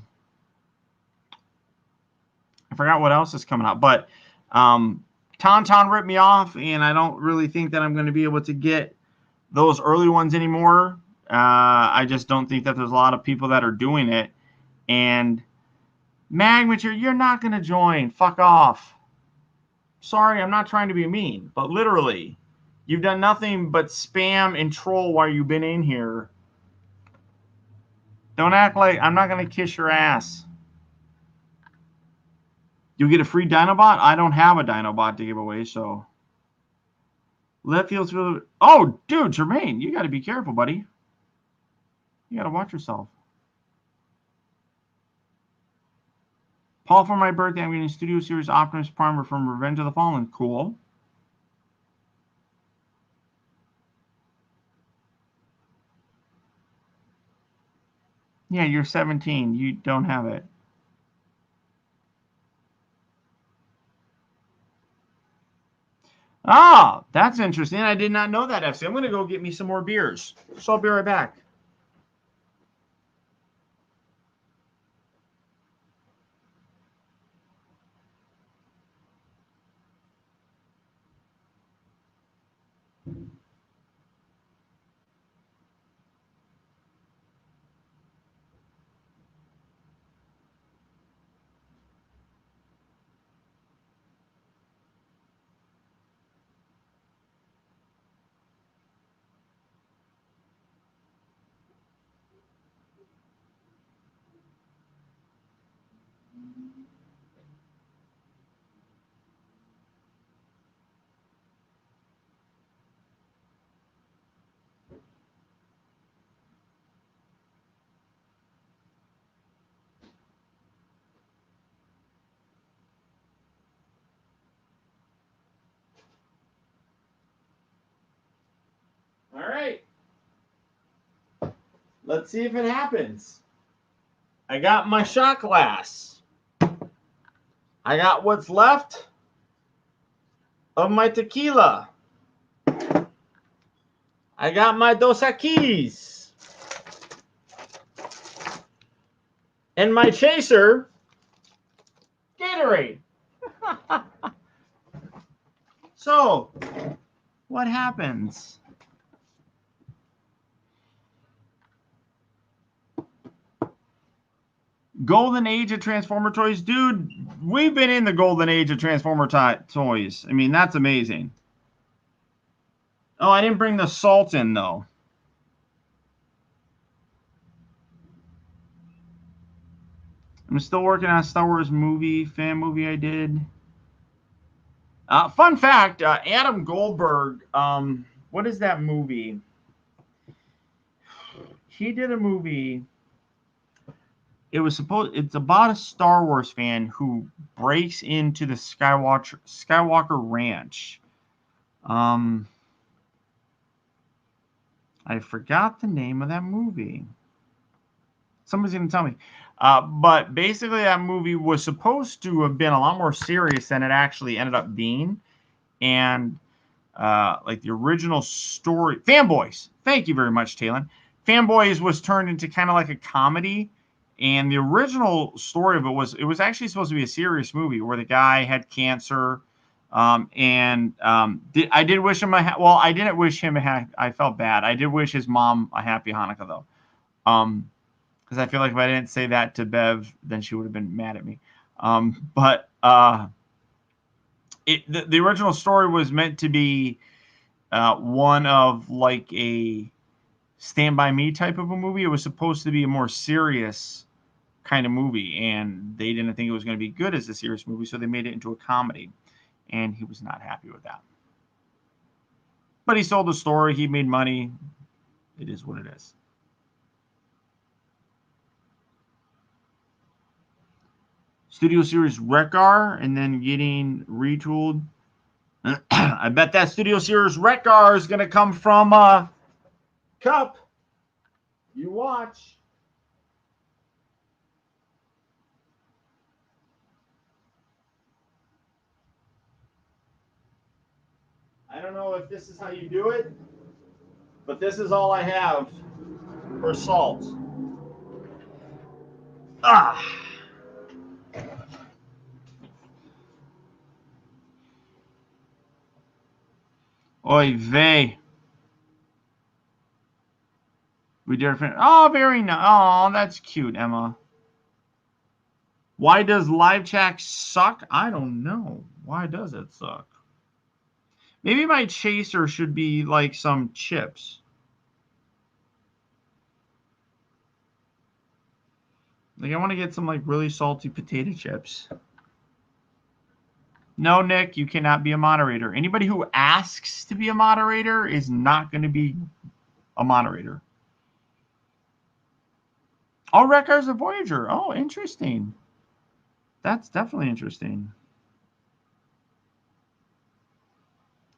forgot what else is coming out, but Tauntaun ripped me off, and I don't really think that I'm going to be able to get those early ones anymore. I just don't think that there's a lot of people that are doing it. And Magmature, you're not going to join. Fuck off. Sorry, I'm not trying to be mean, but literally, you've done nothing but spam and troll while you've been in here. Don't act like I'm not going to kiss your ass. You'll get a free Dinobot? I don't have a Dinobot to give away, so. Left field's really. Oh, dude, Jermaine, you got to be careful, buddy. You got to watch yourself. Paul, for my birthday, I'm getting Studio Series Optimus Primer from Revenge of the Fallen. Cool. Yeah, you're 17. You don't have it. Ah, that's interesting. I did not know that, FC. I'm going to go get me some more beers. So I'll be right back. All right. Let's see if it happens. I got my shot glass. I got what's left of my tequila. I got my Dos Equis. And my chaser, Gatorade. So, what happens? Golden age of Transformer toys. Dude, we've been in the golden age of Transformer toys. I mean, that's amazing. Oh, I didn't bring the salt in, though. I'm still working on a Star Wars fan movie I did. Fun fact, Adam Goldberg, what is that movie? He did a movie. It's about a Star Wars fan who breaks into the Skywalker Ranch. I forgot the name of that movie. Somebody's going to tell me. But basically, that movie was supposed to have been a lot more serious than it actually ended up being. And like the original story, Fanboys. Thank you very much, Talon. Fanboys was turned into kind of like a comedy. And the original story of it was actually supposed to be a serious movie where the guy had cancer. I did wish him I didn't wish him I felt bad. I did wish his mom a happy Hanukkah, though. Because I feel like if I didn't say that to Bev, then she would have been mad at me. The original story was meant to be one of like a Stand By Me type of a movie. It was supposed to be a more serious kind of movie, and they didn't think it was going to be good as a serious movie, so they made it into a comedy, and he was not happy with that. But he sold the story. He made money. It is what it is. Studio Series Wreck-Gar, and then getting retooled. I bet that Studio Series Wreck-Gar is going to come from Cup. You watch. I don't know if this is how you do it, but this is all I have for salt. Oy vey. We did. Oh, very nice. Oh, that's cute, Emma. Why does live chat suck? I don't know. Why does it suck? Maybe my chaser should be like some chips. Like I want to get some like really salty potato chips. No, Nick, you cannot be a moderator. Anybody who asks to be a moderator is not going to be a moderator. Oh, Wreck-Gar's a Voyager. Oh, interesting. That's definitely interesting.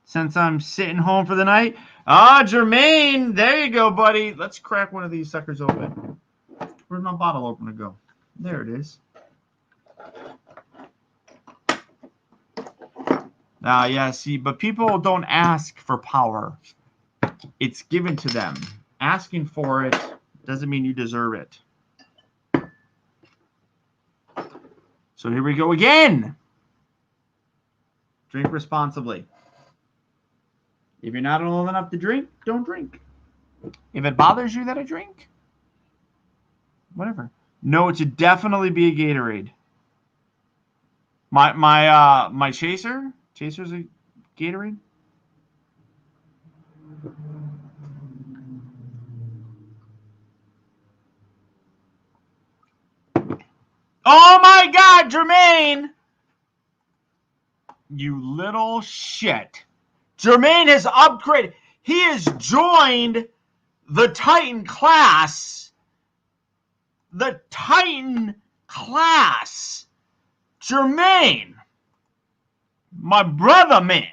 Since I'm sitting home for the night. Ah, Jermaine, there you go, buddy. Let's crack one of these suckers open. Where's my bottle opener go? There it is. Yeah, see, but people don't ask for power. It's given to them. Asking for it doesn't mean you deserve it. So here we go again. Drink responsibly. If you're not old enough to drink, don't drink. If it bothers you that I drink, whatever. No, it should definitely be a Gatorade. My Chaser's a Gatorade. Oh my God, Jermaine! You little shit. Jermaine has upgraded. He has joined the Titan class. The Titan class. Jermaine, my brother, man.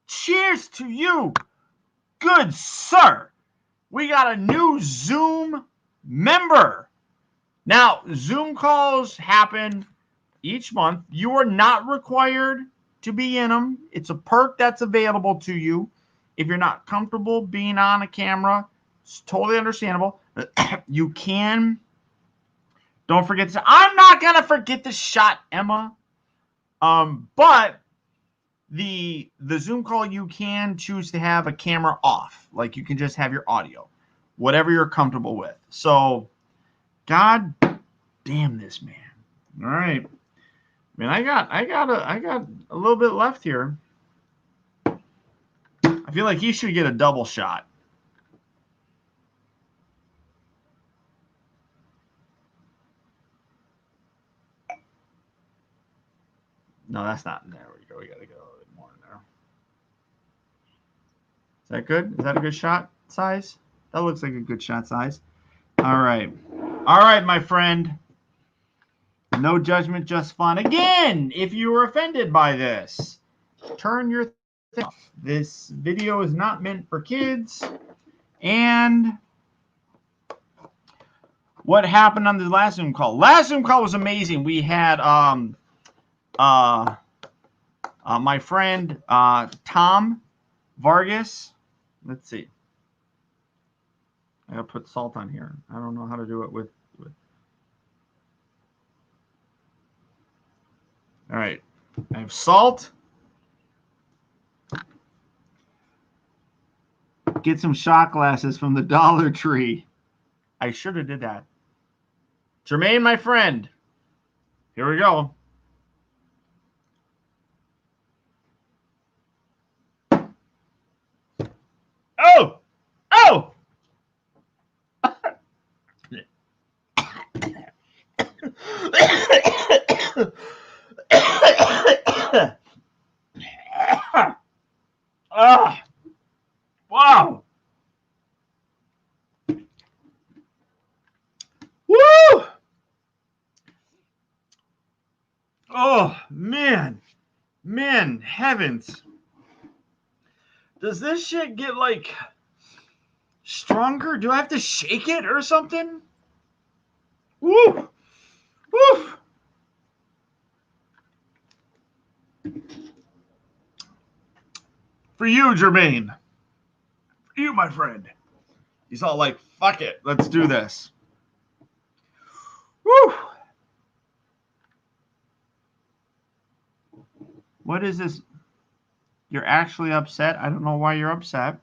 Cheers to you, good sir. We got a new Zoom member. Now, Zoom calls happen each month. You are not required to be in them. It's a perk that's available to you. If you're not comfortable being on a camera, it's totally understandable. You can. Don't forget to. I'm not gonna forget the shot, Emma. But the Zoom call, you can choose to have a camera off. Like you can just have your audio, whatever you're comfortable with. So, God damn this man. All right. Man, I got a little bit left here. I feel like he should get a double shot. No, that's not in there. We go. We gotta get a little bit more in there. Is that good? Is that a good shot size? That looks like a good shot size. All right. All right, my friend. No judgment, just fun. Again, if you were offended by this, turn your thing off. This video is not meant for kids. And what happened on the last Zoom call? Last Zoom call was amazing. We had my friend Tom Vargas. Let's see. I gotta put salt on here. I don't know how to do it with. All right. I have salt. Get some shot glasses from the Dollar Tree. I should have did that. Jermaine, my friend. Here we go. Oh! Oh! Ah! Wow! Woo! Oh, man. Man, heavens. Does this shit get, like, stronger? Do I have to shake it or something? Woo! Woo! For you, Jermaine. For you, my friend. He's all like, fuck it. Let's do this. Woo! What is this? You're actually upset? I don't know why you're upset.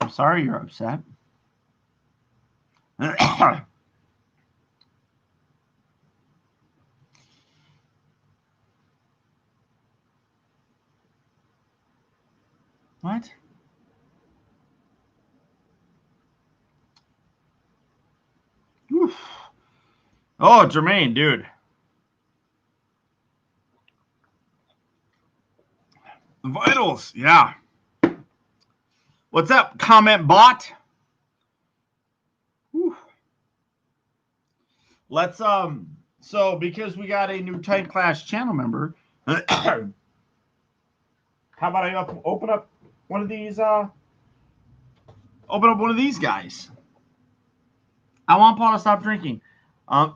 I'm sorry you're upset. What? Oof. Oh, Jermaine, dude. The vitals, yeah. What's up, comment bot? Whew. Let's so because we got a new Titan Class channel member, how about I open up one of these guys? I want Paul to stop drinking. I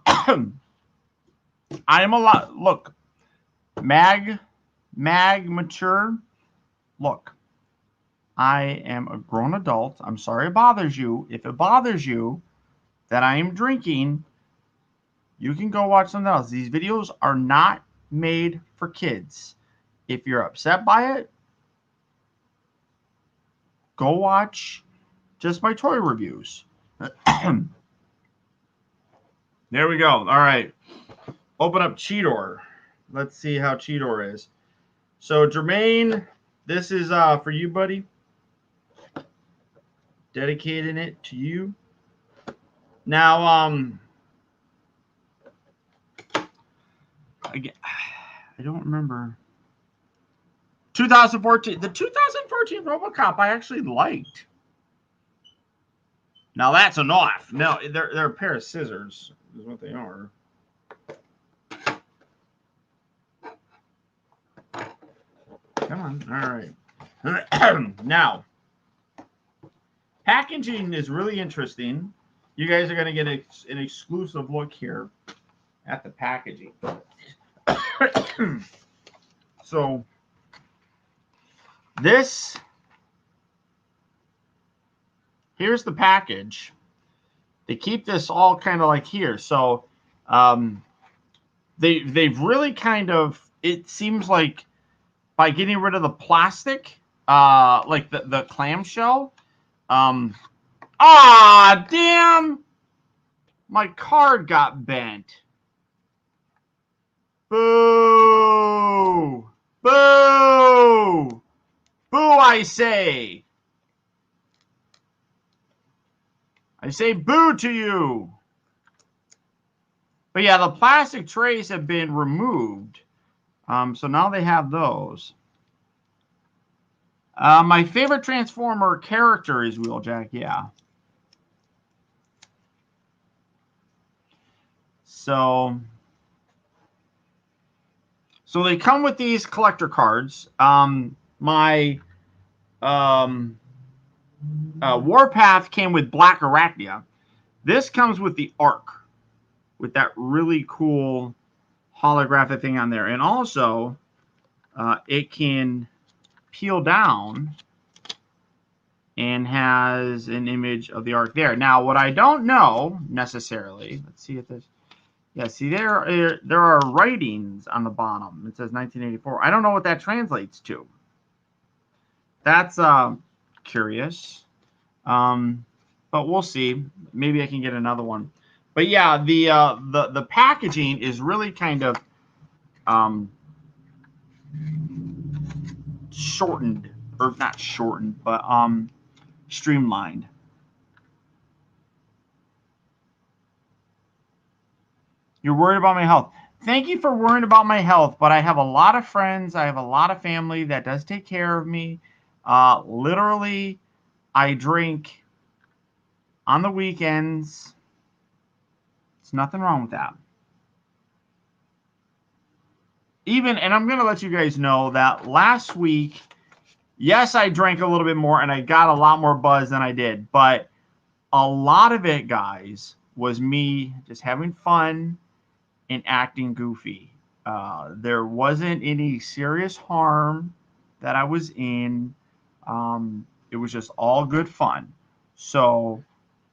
am a lot. Look, mag, mature. Look, I am a grown adult. I'm sorry it bothers you. If it bothers you that I am drinking, you can go watch something else. These videos are not made for kids. If you're upset by it, go watch just my toy reviews. There we go. All right. Open up Cheetor. Let's see how Cheetor is. So, Jermaine, this is for you, buddy. Dedicating it to you. Now, again, I don't remember. 2014. The 2014 RoboCop I actually liked. Now that's a knife. No, they're a pair of scissors, is what they are. Come on. All right. Now, packaging is really interesting. You guys are going to get an exclusive look here at the packaging. So, here's the package. They keep this all kind of like here. So, they've really kind of, it seems like by getting rid of the plastic, like the clamshell. Damn! My card got bent. Boo! Boo! Boo, I say! I say boo to you! But yeah, the plastic trays have been removed. So now they have those. My favorite Transformer character is Wheeljack, yeah. So they come with these collector cards. My Warpath came with Black Arachnia. This comes with the Arc, with that really cool holographic thing on there. And also, it can peel down and has an image of the Arc there. Now, what I don't know necessarily, let's see if this. Yeah, see there are writings on the bottom. It says 1984. I don't know what that translates to. That's curious. But we'll see. Maybe I can get another one. But yeah, the packaging is really kind of shortened, or not shortened, but streamlined. You're worried about my health. Thank you for worrying about my health, but I have a lot of friends. I have a lot of family that does take care of me. Literally, I drink on the weekends. There's nothing wrong with that. And I'm going to let you guys know that last week, yes, I drank a little bit more and I got a lot more buzz than I did. But a lot of it, guys, was me just having fun and acting goofy. There wasn't any serious harm that I was in. It was just all good fun. So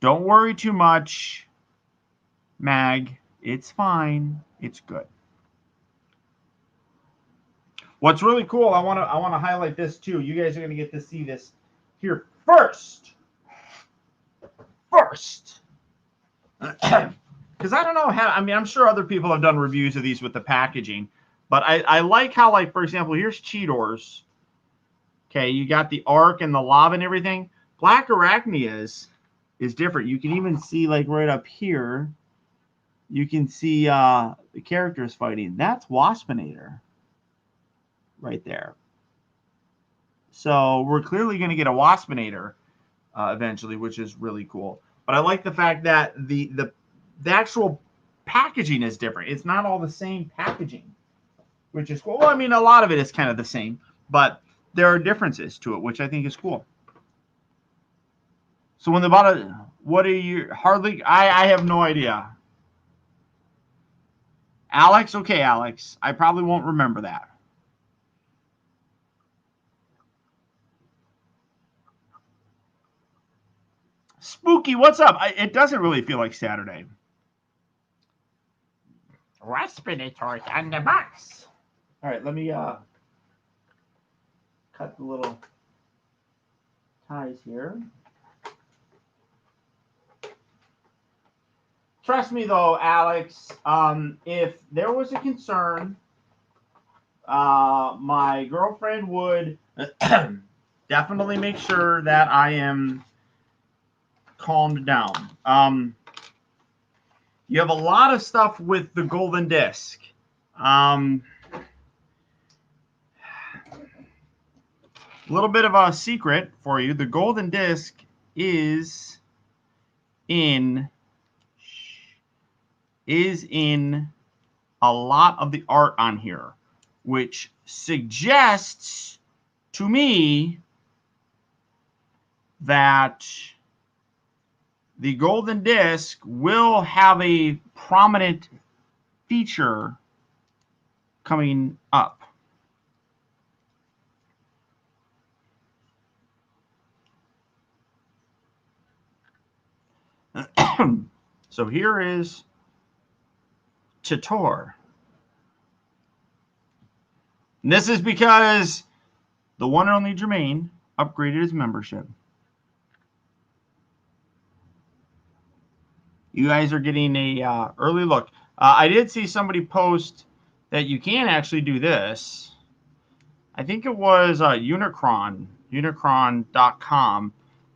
don't worry too much, Mag. It's fine. It's good. What's really cool, I want to highlight this too. You guys are going to get to see this here first. Because I don't know how, I mean, I'm sure other people have done reviews of these with the packaging, but I like how, like, for example, here's Cheetor's. Okay, you got the Arc and the lava and everything. Black Arachnia is different. You can even see, like, right up here, you can see the characters fighting. That's Waspinator right there. So we're clearly going to get a Waspinator eventually, which is really cool. But I like the fact that the actual packaging is different. It's not all the same packaging, which is cool. Well, I mean, a lot of it is kind of the same, but there are differences to it, which I think is cool. So when they bought What are you hardly? I have no idea. Alex, okay, Alex. I probably won't remember that. Spooky, what's up? It doesn't really feel like Saturday. Respirators on the box. All right, let me cut the little ties here. Trust me, though, Alex. If there was a concern, my girlfriend would definitely make sure that I am calmed down. You have a lot of stuff with the golden disc. A little bit of a secret for you. The golden disc is in a lot of the art on here, which suggests to me that the golden disc will have a prominent feature coming up. So here is Cheetor. And this is because the one and only Jermaine upgraded his membership. You guys are getting a early look. I did see somebody post that you can actually do this. I think it was unicron.com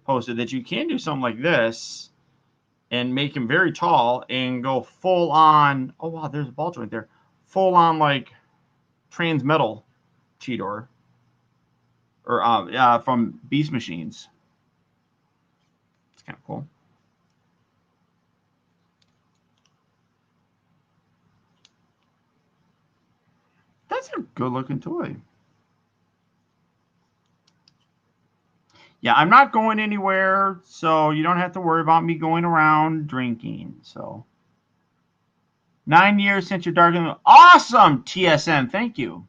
posted that you can do something like this and make him very tall and go full on. Oh, wow, there's a ball joint there. Full on, like, transmetal Cheetor. Or from Beast Machines. It's kind of cool. That's a good looking toy. Yeah, I'm not going anywhere, so you don't have to worry about me going around drinking. So 9 years since your dark. Awesome, TSM. Thank you.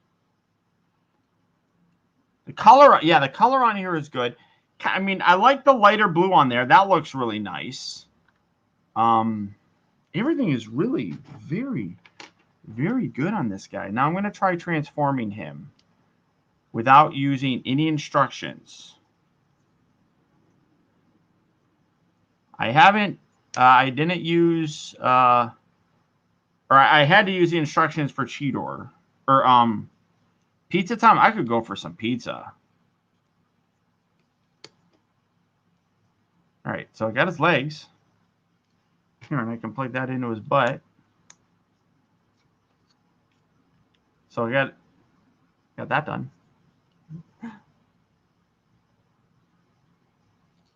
The color, yeah, the color on here is good. I mean, I like the lighter blue on there. That looks really nice. Everything is really very, very good on this guy. Now I'm going to try transforming him without using any instructions. I haven't, I didn't use, or I had to use the instructions for Cheetor. Or, pizza time, I could go for some pizza. All right, so I got his legs. Here, and I can plug that into his butt. So I got that done.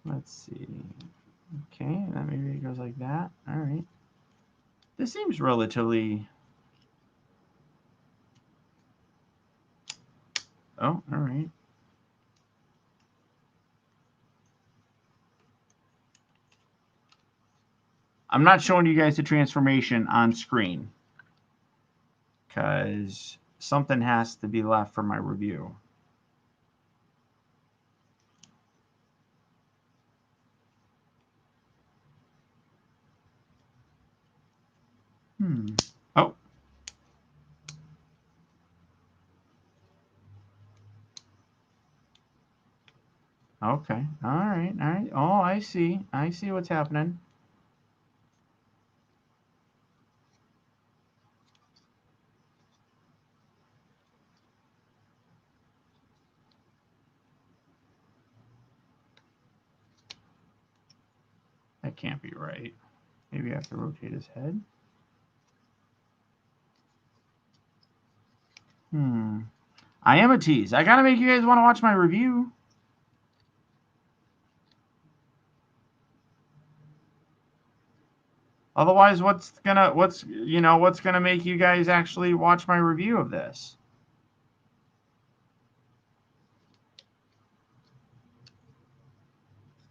Let's see. Okay, that maybe it goes like that. All right. This seems relatively... Oh, all right. I'm not showing you guys the transformation on screen because something has to be left for my review. Oh. Okay. All right. All right. Oh, I see. I see what's happening. That can't be right. Maybe I have to rotate his head. I am a tease. I gotta make you guys want to watch my review. Otherwise, what's gonna make you guys actually watch my review of this?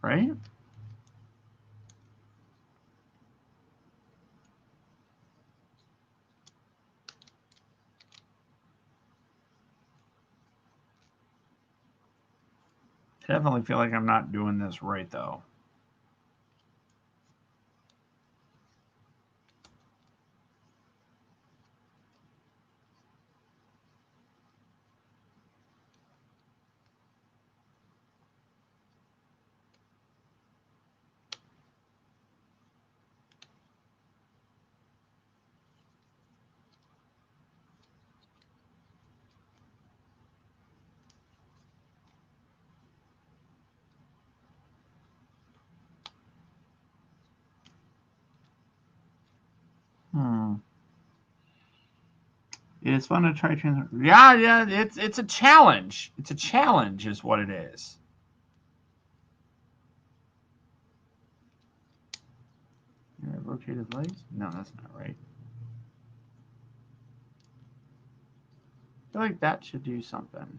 Right? Definitely feel like I'm not doing this right, though. It's fun to try transfer. Yeah, it's a challenge. It's a challenge, is what it is. Rotate his legs? No, that's not right. I feel like that should do something.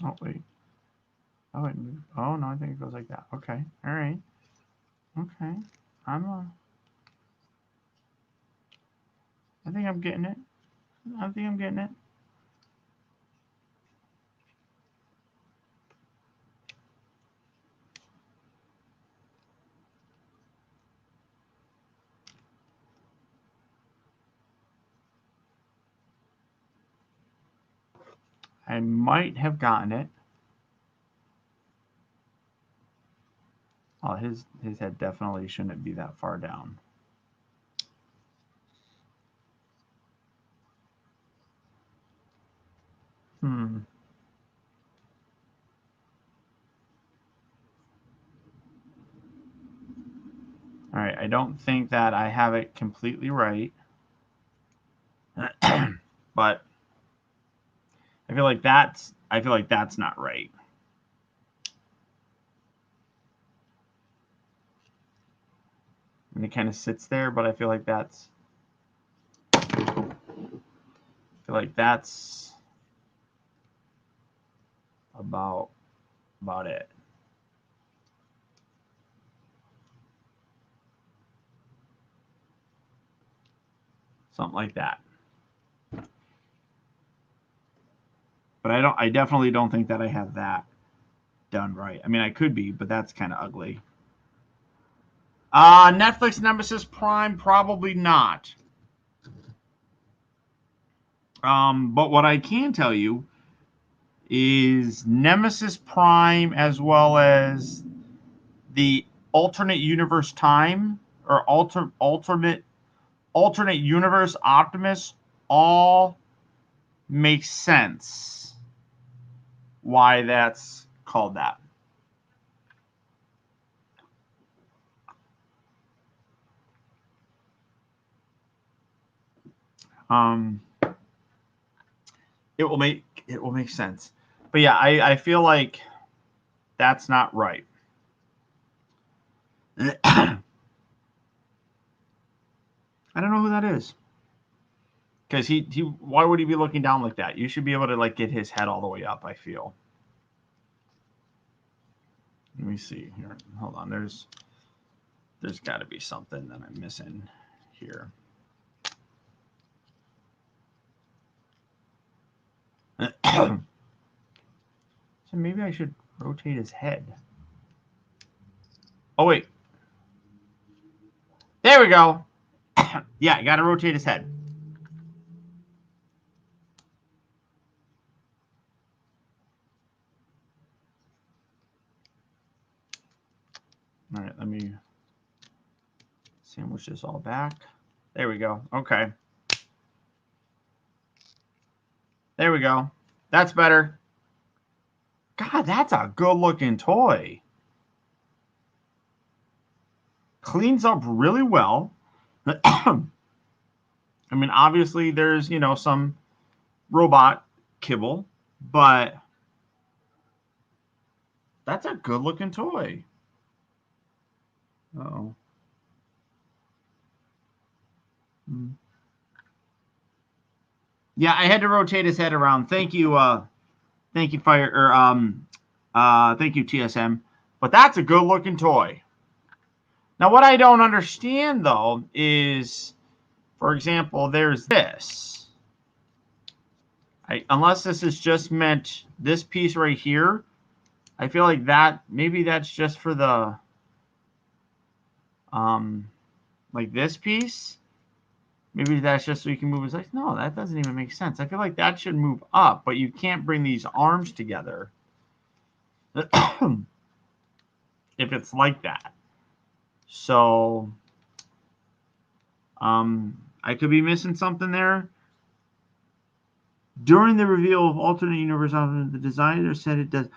Oh, wait. Oh, wait. Oh, no, I think it goes like that. Okay. All right. Okay. I think I'm getting it. I think I'm getting it. I might have gotten it. Oh, his head definitely shouldn't be that far down. Hmm. All right. I don't think that I have it completely right. But I feel like that's not right. And it kind of sits there, but I feel like that's about it. Something like that. But I definitely don't think that I have that done right. I mean, I could be, but that's kind of ugly. Netflix Nemesis Prime, probably not. But what I can tell you is Nemesis Prime, as well as the alternate universe time, or alternate universe Optimus, all makes sense why that's called that. It will make sense. But yeah, I feel like that's not right. I don't know who that is. Because he why would he be looking down like that? You should be able to like get his head all the way up, I feel. Let me see here. Hold on. There's got to be something that I'm missing here. So maybe I should rotate his head. Oh wait. There we go. Yeah, I got to rotate his head. All right, let me sandwich this all back. There we go. Okay. There we go. That's better. God, that's a good looking toy. Cleans up really well. I mean, obviously there's, some robot kibble, but that's a good looking toy. Uh-oh. Yeah, I had to rotate his head around. Thank you, thank you, thank you, TSM. But that's a good looking toy. Now, what I don't understand though is, for example, there's this. Unless this is just meant this piece right here, I feel like that maybe that's just for the like this piece. Maybe that's just so you can move his legs. No, that doesn't even make sense. I feel like that should move up, but you can't bring these arms together if it's like that. So I could be missing something there. During the reveal of alternate universe, the designer said it does.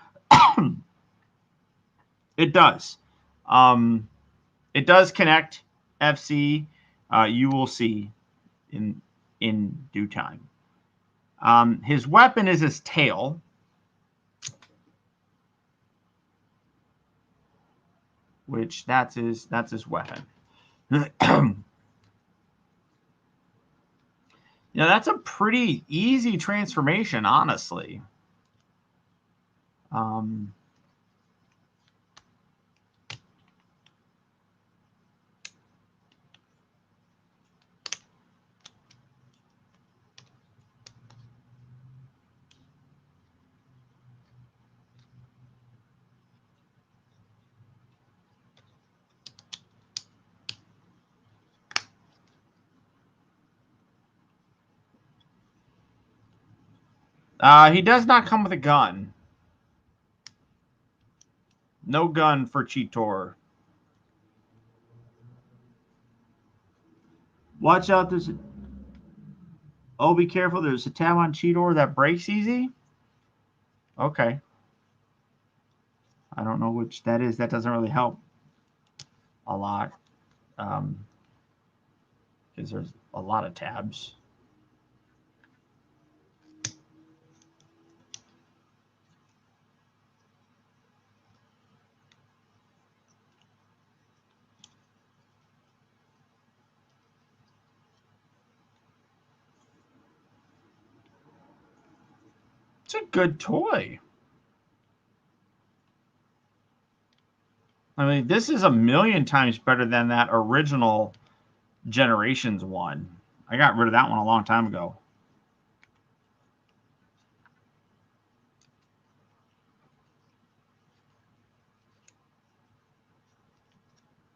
It does. It does connect FC. You will see in due time. His weapon is his tail, which that's his weapon. Yeah, that's a pretty easy transformation, honestly. He does not come with a gun. No gun for Cheetor. Watch out, there's a... Oh, be careful, there's a tab on Cheetor that breaks easy? Okay. I don't know which that is. That doesn't really help a lot. Because there's a lot of tabs. It's a good toy. I mean, this is a million times better than that original Generations one. I got rid of that one a long time ago.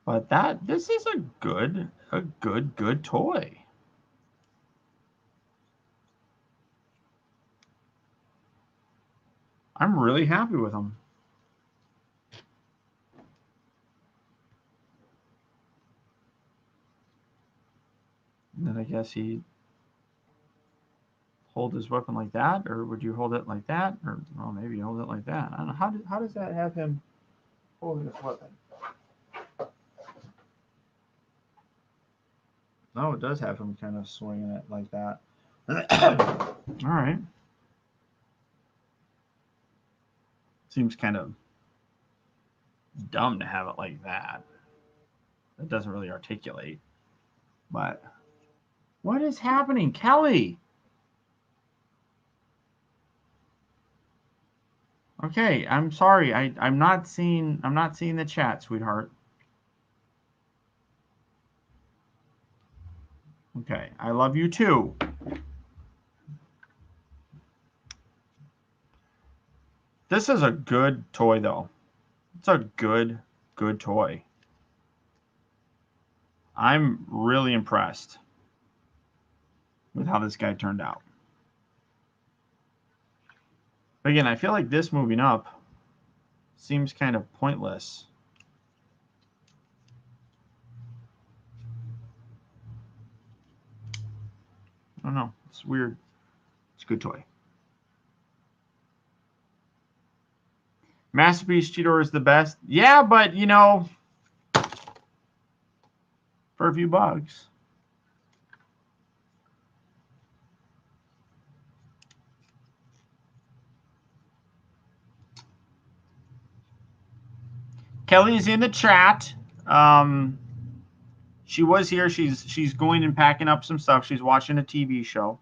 But this is a good toy. I'm really happy with them. And then I guess he hold his weapon like that, or would you hold it like that, or well, maybe you hold it like that. I don't know how does that have him holding his weapon? No, it does have him kind of swinging it like that. All right. Seems kind of dumb to have it like that. It doesn't really articulate. But what is happening, Kelly? Okay, I'm sorry. I'm not seeing the chat, sweetheart. Okay, I love you too. This is a good toy though. It's a good toy. I'm really impressed with how this guy turned out. But again, I feel like this moving up seems kind of pointless. I don't know. It's weird. It's a good toy. Masterpiece Cheetor is the best. Yeah, but you know, for a few bucks. Kelly's in the chat. She was here. She's going and packing up some stuff. She's watching a TV show.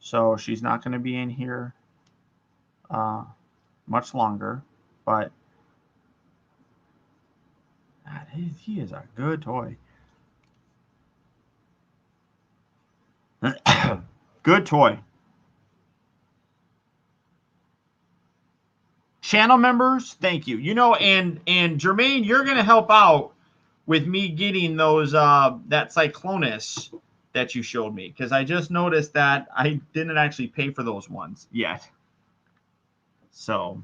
So she's not going to be in here much longer. But God, he is a good toy. Good toy. Channel members, thank you. You know, and Jermaine, you're going to help out with me getting those that Cyclonus that you showed me, because I just noticed that I didn't actually pay for those ones yet. So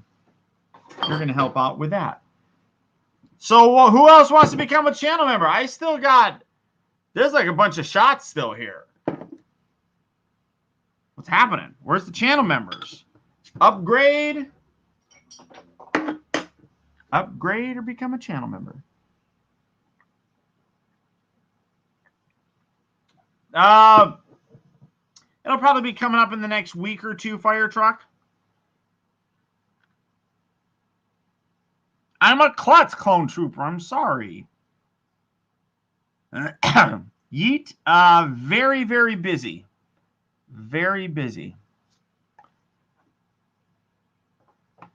you're going to help out with that. So who else wants to become a channel member? I still got, there's like a bunch of shots still here. What's happening? Where's the channel members? Upgrade or become a channel member. It'll probably be coming up in the next week or two, Fire Truck. I'm a klutz, Clone Trooper. I'm sorry. Yeet. Very, very busy. Very busy.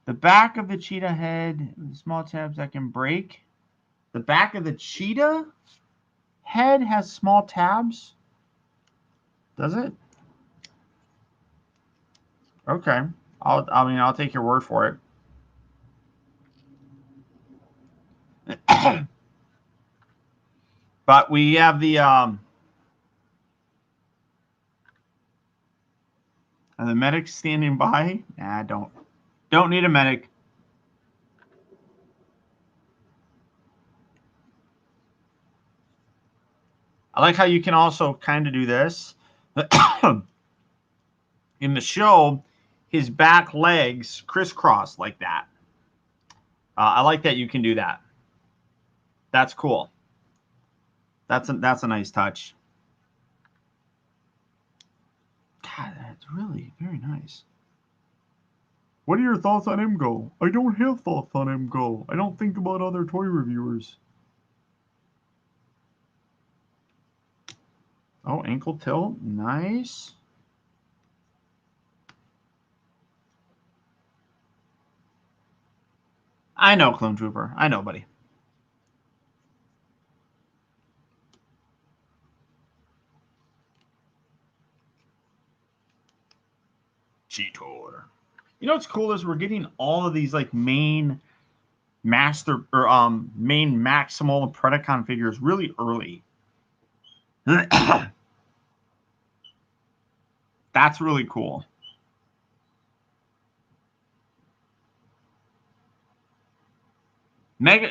The back of the cheetah head, small tabs that can break. The back of the cheetah head has small tabs. Does it? Okay. I'll take your word for it. But we have the medic standing by. Nah, don't need a medic. I like how you can also kind of do this. In the show, his back legs crisscross like that. I like that you can do that. That's cool. That's a nice touch. God, that's really very nice. What are your thoughts on MGO? I don't have thoughts on MGO. I don't think about other toy reviewers. Oh, ankle tilt. Nice. I know, Clone Trooper. I know, buddy. Cheetor. You know what's cool is we're getting all of these like main master or main maximal Predacon figures really early. That's really cool.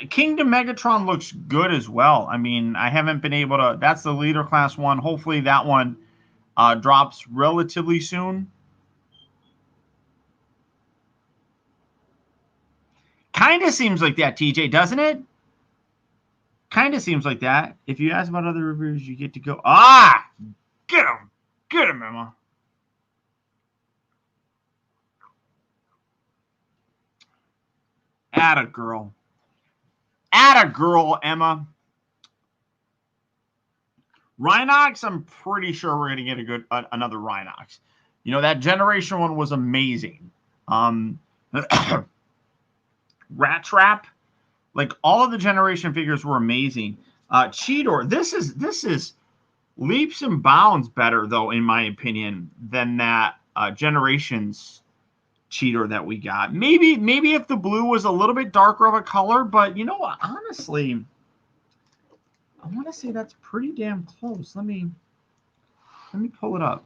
Kingdom Megatron looks good as well. I mean, I haven't been able to. That's the leader class one. Hopefully that one drops relatively soon. Kind of seems like that, TJ, doesn't it? Kind of seems like that. If you ask about other reviewers, you get to go. Ah! Get him, Emma. Atta girl. Atta girl, Emma. Rhinox, I'm pretty sure we're going to get another Rhinox. You know, that generation one was amazing. Rat Trap, like all of the generation figures were amazing. Cheetor, this is leaps and bounds better though, in my opinion, than that generations Cheetor that we got. Maybe if the blue was a little bit darker of a color, but you know what? Honestly, I want to say that's pretty damn close. Let me pull it up.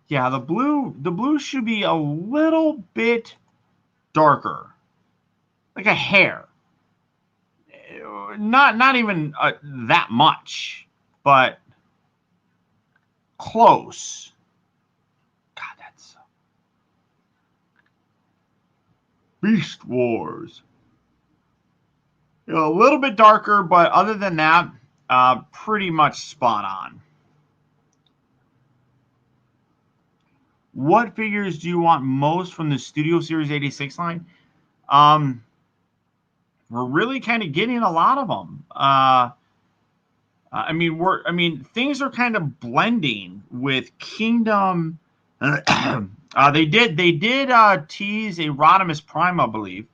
Yeah, the blue should be a little bit darker, like a hair. Not even that much, but close. God, that's Beast Wars. You know, a little bit darker, but other than that, pretty much spot on. What figures do you want most from the Studio Series 86 line? We're really kind of getting a lot of them. I mean, things are kind of blending with Kingdom. They did tease a Rodimus Prime, I believe,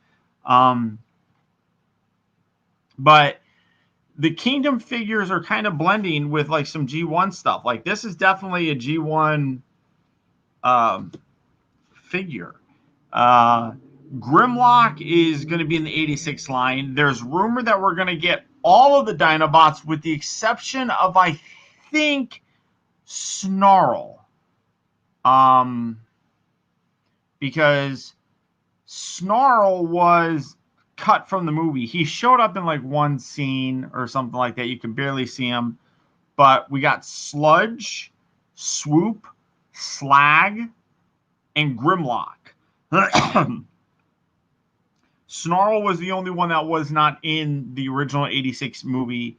but the Kingdom figures are kind of blending with like some G1 stuff. Like this is definitely a G1 figure. Grimlock is going to be in the 86 line. There's rumor that we're going to get all of the Dinobots with the exception of, I think, Snarl. Because Snarl was cut from the movie. He showed up in like one scene or something like that. You can barely see him. But we got Sludge, Swoop, Slag, and Grimlock. Snarl was the only one that was not in the original 86 movie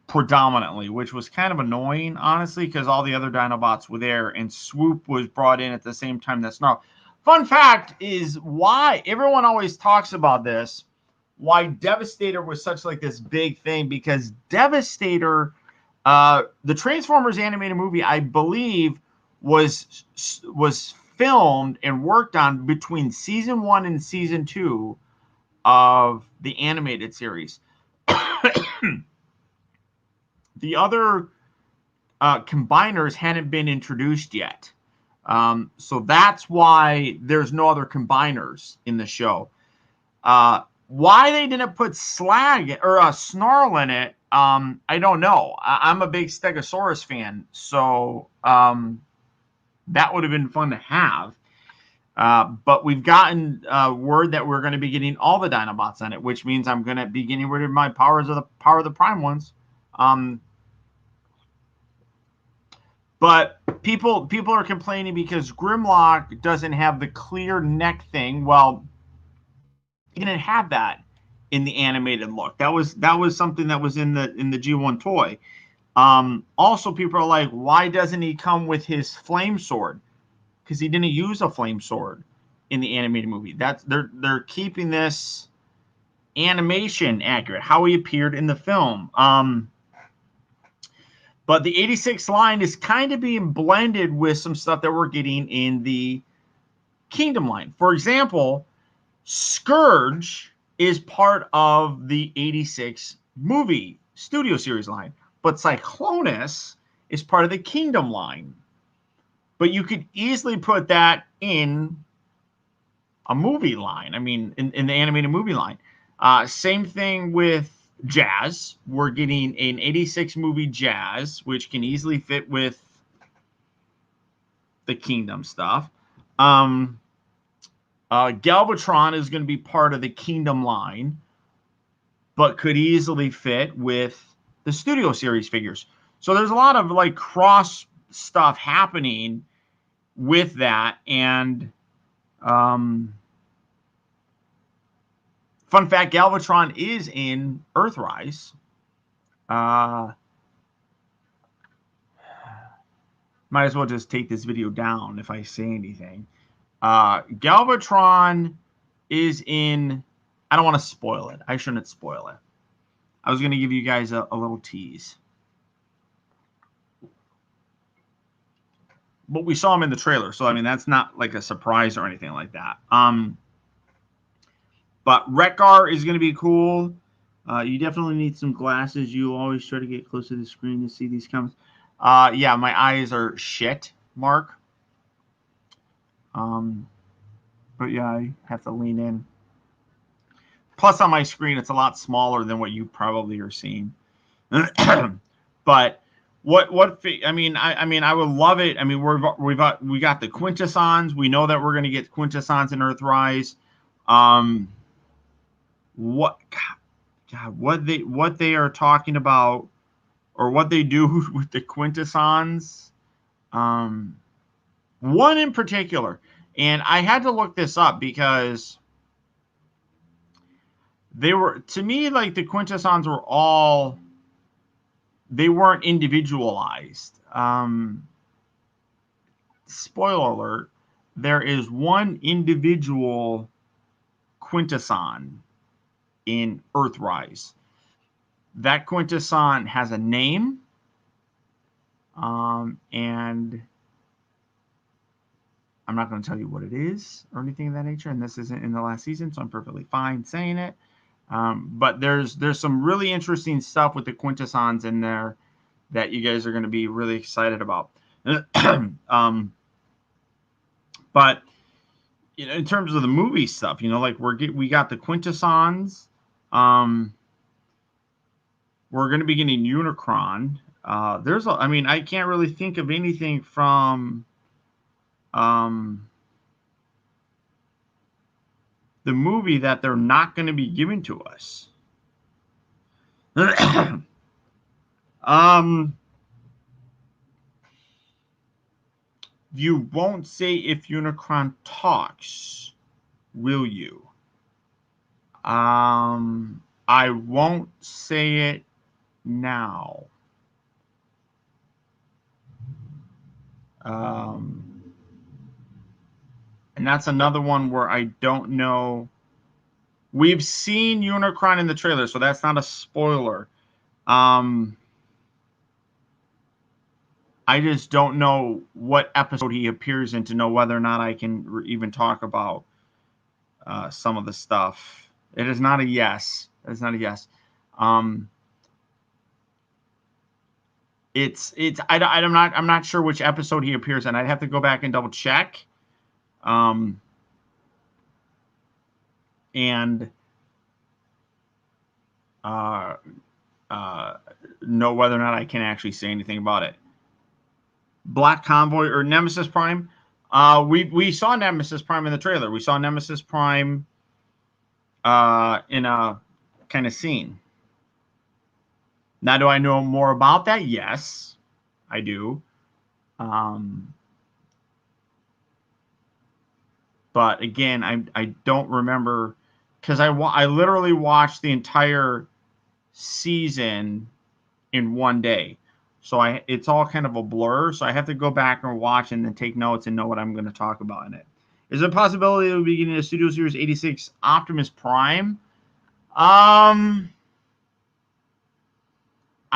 predominantly, which was kind of annoying, honestly, because all the other Dinobots were there, and Swoop was brought in at the same time that Snarl. Fun fact is why everyone always talks about this, why Devastator was such like this big thing, because Devastator, the Transformers animated movie, I believe, was filmed and worked on between season 1 and season 2 of the animated series. The other combiners hadn't been introduced yet. So that's why there's no other combiners in the show. Why they didn't put Slag or Snarl in it, I don't know. I'm a big Stegosaurus fan, so that would have been fun to have. But we've gotten word that we're going to be getting all the Dinobots on it, which means I'm going to be getting rid of my Power of the Prime ones. But people are complaining because Grimlock doesn't have the clear neck thing. Well, he didn't have that in the animated look. That was something that was in the G1 toy. Also, people are like, why doesn't he come with his flame sword? Because he didn't use a flame sword in the animated movie. They're keeping this animation accurate, how he appeared in the film. But the 86 line is kind of being blended with some stuff that we're getting in the Kingdom line. For example, Scourge is part of the 86 movie Studio Series line, but Cyclonus is part of the Kingdom line. But you could easily put that in a movie line. I mean, in the animated movie line. Same thing with Jazz. We're getting an 86 movie Jazz, which can easily fit with the Kingdom stuff. Galvatron is going to be part of the Kingdom line, but could easily fit with the Studio Series figures. So there's a lot of like cross stuff happening with that. And fun fact, Galvatron is in Earthrise. Might as well just take this video down if I say anything. Galvatron is in... I don't want to spoil it. I shouldn't spoil it. I was going to give you guys a little tease. But we saw him in the trailer, so I mean, that's not like a surprise or anything like that. But Wreck-Gar is going to be cool. You definitely need some glasses. You always try to get close to the screen to see these comments. Yeah, my eyes are shit, Mark. But yeah, I have to lean in. Plus, on my screen, it's a lot smaller than what you probably are seeing. But I mean, I would love it. I mean, we got the Quintessons. We know that we're going to get Quintessons in Earthrise. What they are talking about, or what they do with the Quintessons. One in particular, and I had to look this up because they were, to me, like the Quintessons were all, they weren't individualized. spoiler alert, there is one individual Quintesson in Earthrise. That Quintesson has a name, and I'm not going to tell you what it is or anything of that nature, and this isn't in the last season, so I'm perfectly fine saying it. But there's some really interesting stuff with the Quintessons in there that you guys are going to be really excited about. But in terms of the movie stuff, like we got the Quintessons. We're going to be getting Unicron. I can't really think of anything from the movie that they're not going to be giving to us. You won't say if Unicron talks, will you? I won't say it now. And that's another one where I don't know. We've seen Unicron in the trailer, so that's not a spoiler. I just don't know what episode he appears in to know whether or not I can even talk about some of the stuff. It is not a yes. It's not a yes. I'm not sure which episode he appears in. I'd have to go back and double check. And know whether or not I can actually say anything about it. Black Convoy or Nemesis Prime. We saw Nemesis Prime in the trailer. We saw Nemesis Prime in a kind of scene. Now, do I know more about that? Yes, I do. But again, I don't remember, because I literally watched the entire season in one day. So it's all kind of a blur. So I have to go back and watch and then take notes and know what I'm going to talk about in it. Is there a possibility of beginning a Studio Series 86 Optimus Prime? I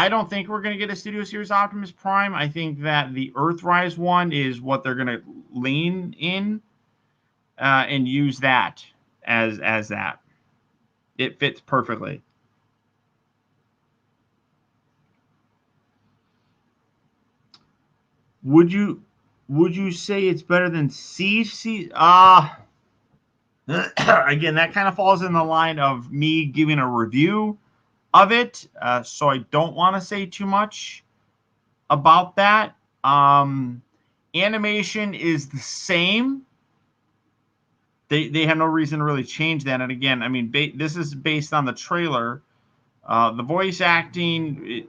don't think we're going to get a Studio Series Optimus Prime. I think that the Earthrise one is what they're going to lean in and use that as that. It fits perfectly. Would you say it's better than Siege? Again, that kind of falls in the line of me giving a review of it, so I don't want to say too much about that. Animation is the same. They have no reason to really change that. And again, I mean, this is based on the trailer. The voice acting,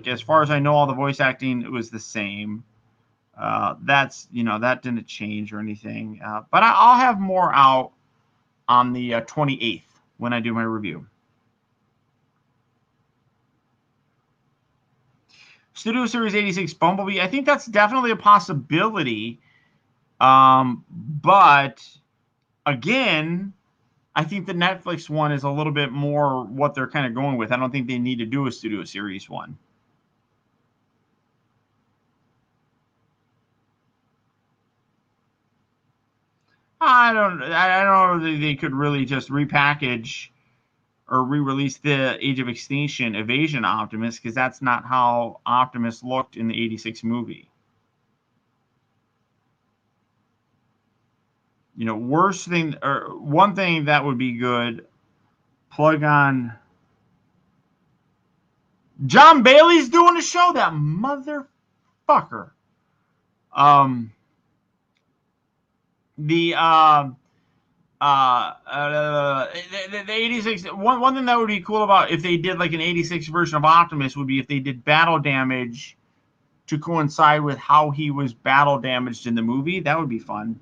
as far as I know, all the voice acting was the same. That didn't change or anything. But I'll have more out on the 28th when I do my review. Studio Series 86 Bumblebee, I think that's definitely a possibility. But again, I think the Netflix one is a little bit more what they're kind of going with. I don't think they need to do a Studio Series one. I don't know that they could really just repackage or re-release the Age of Extinction Evasion Optimus, because that's not how Optimus looked in the 86 movie. One thing that would be good, plug on. John Bailey's doing a show, that motherfucker. The 86 one thing that would be cool about if they did like an 86 version of Optimus would be if they did battle damage to coincide with how he was battle damaged in the movie. That would be fun.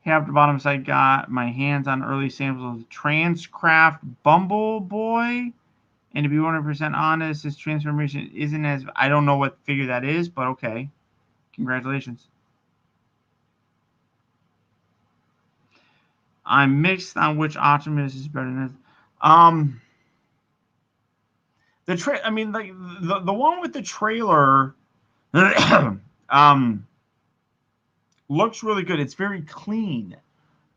Here at the bottom side, got my hands on early samples of Transcraft Bumbleboy And to be 100% honest, this transformation isn't as... I don't know what figure that is, but okay. Congratulations. I'm mixed on which Optimus is better than... I mean, like, the one with the trailer... looks really good. It's very clean,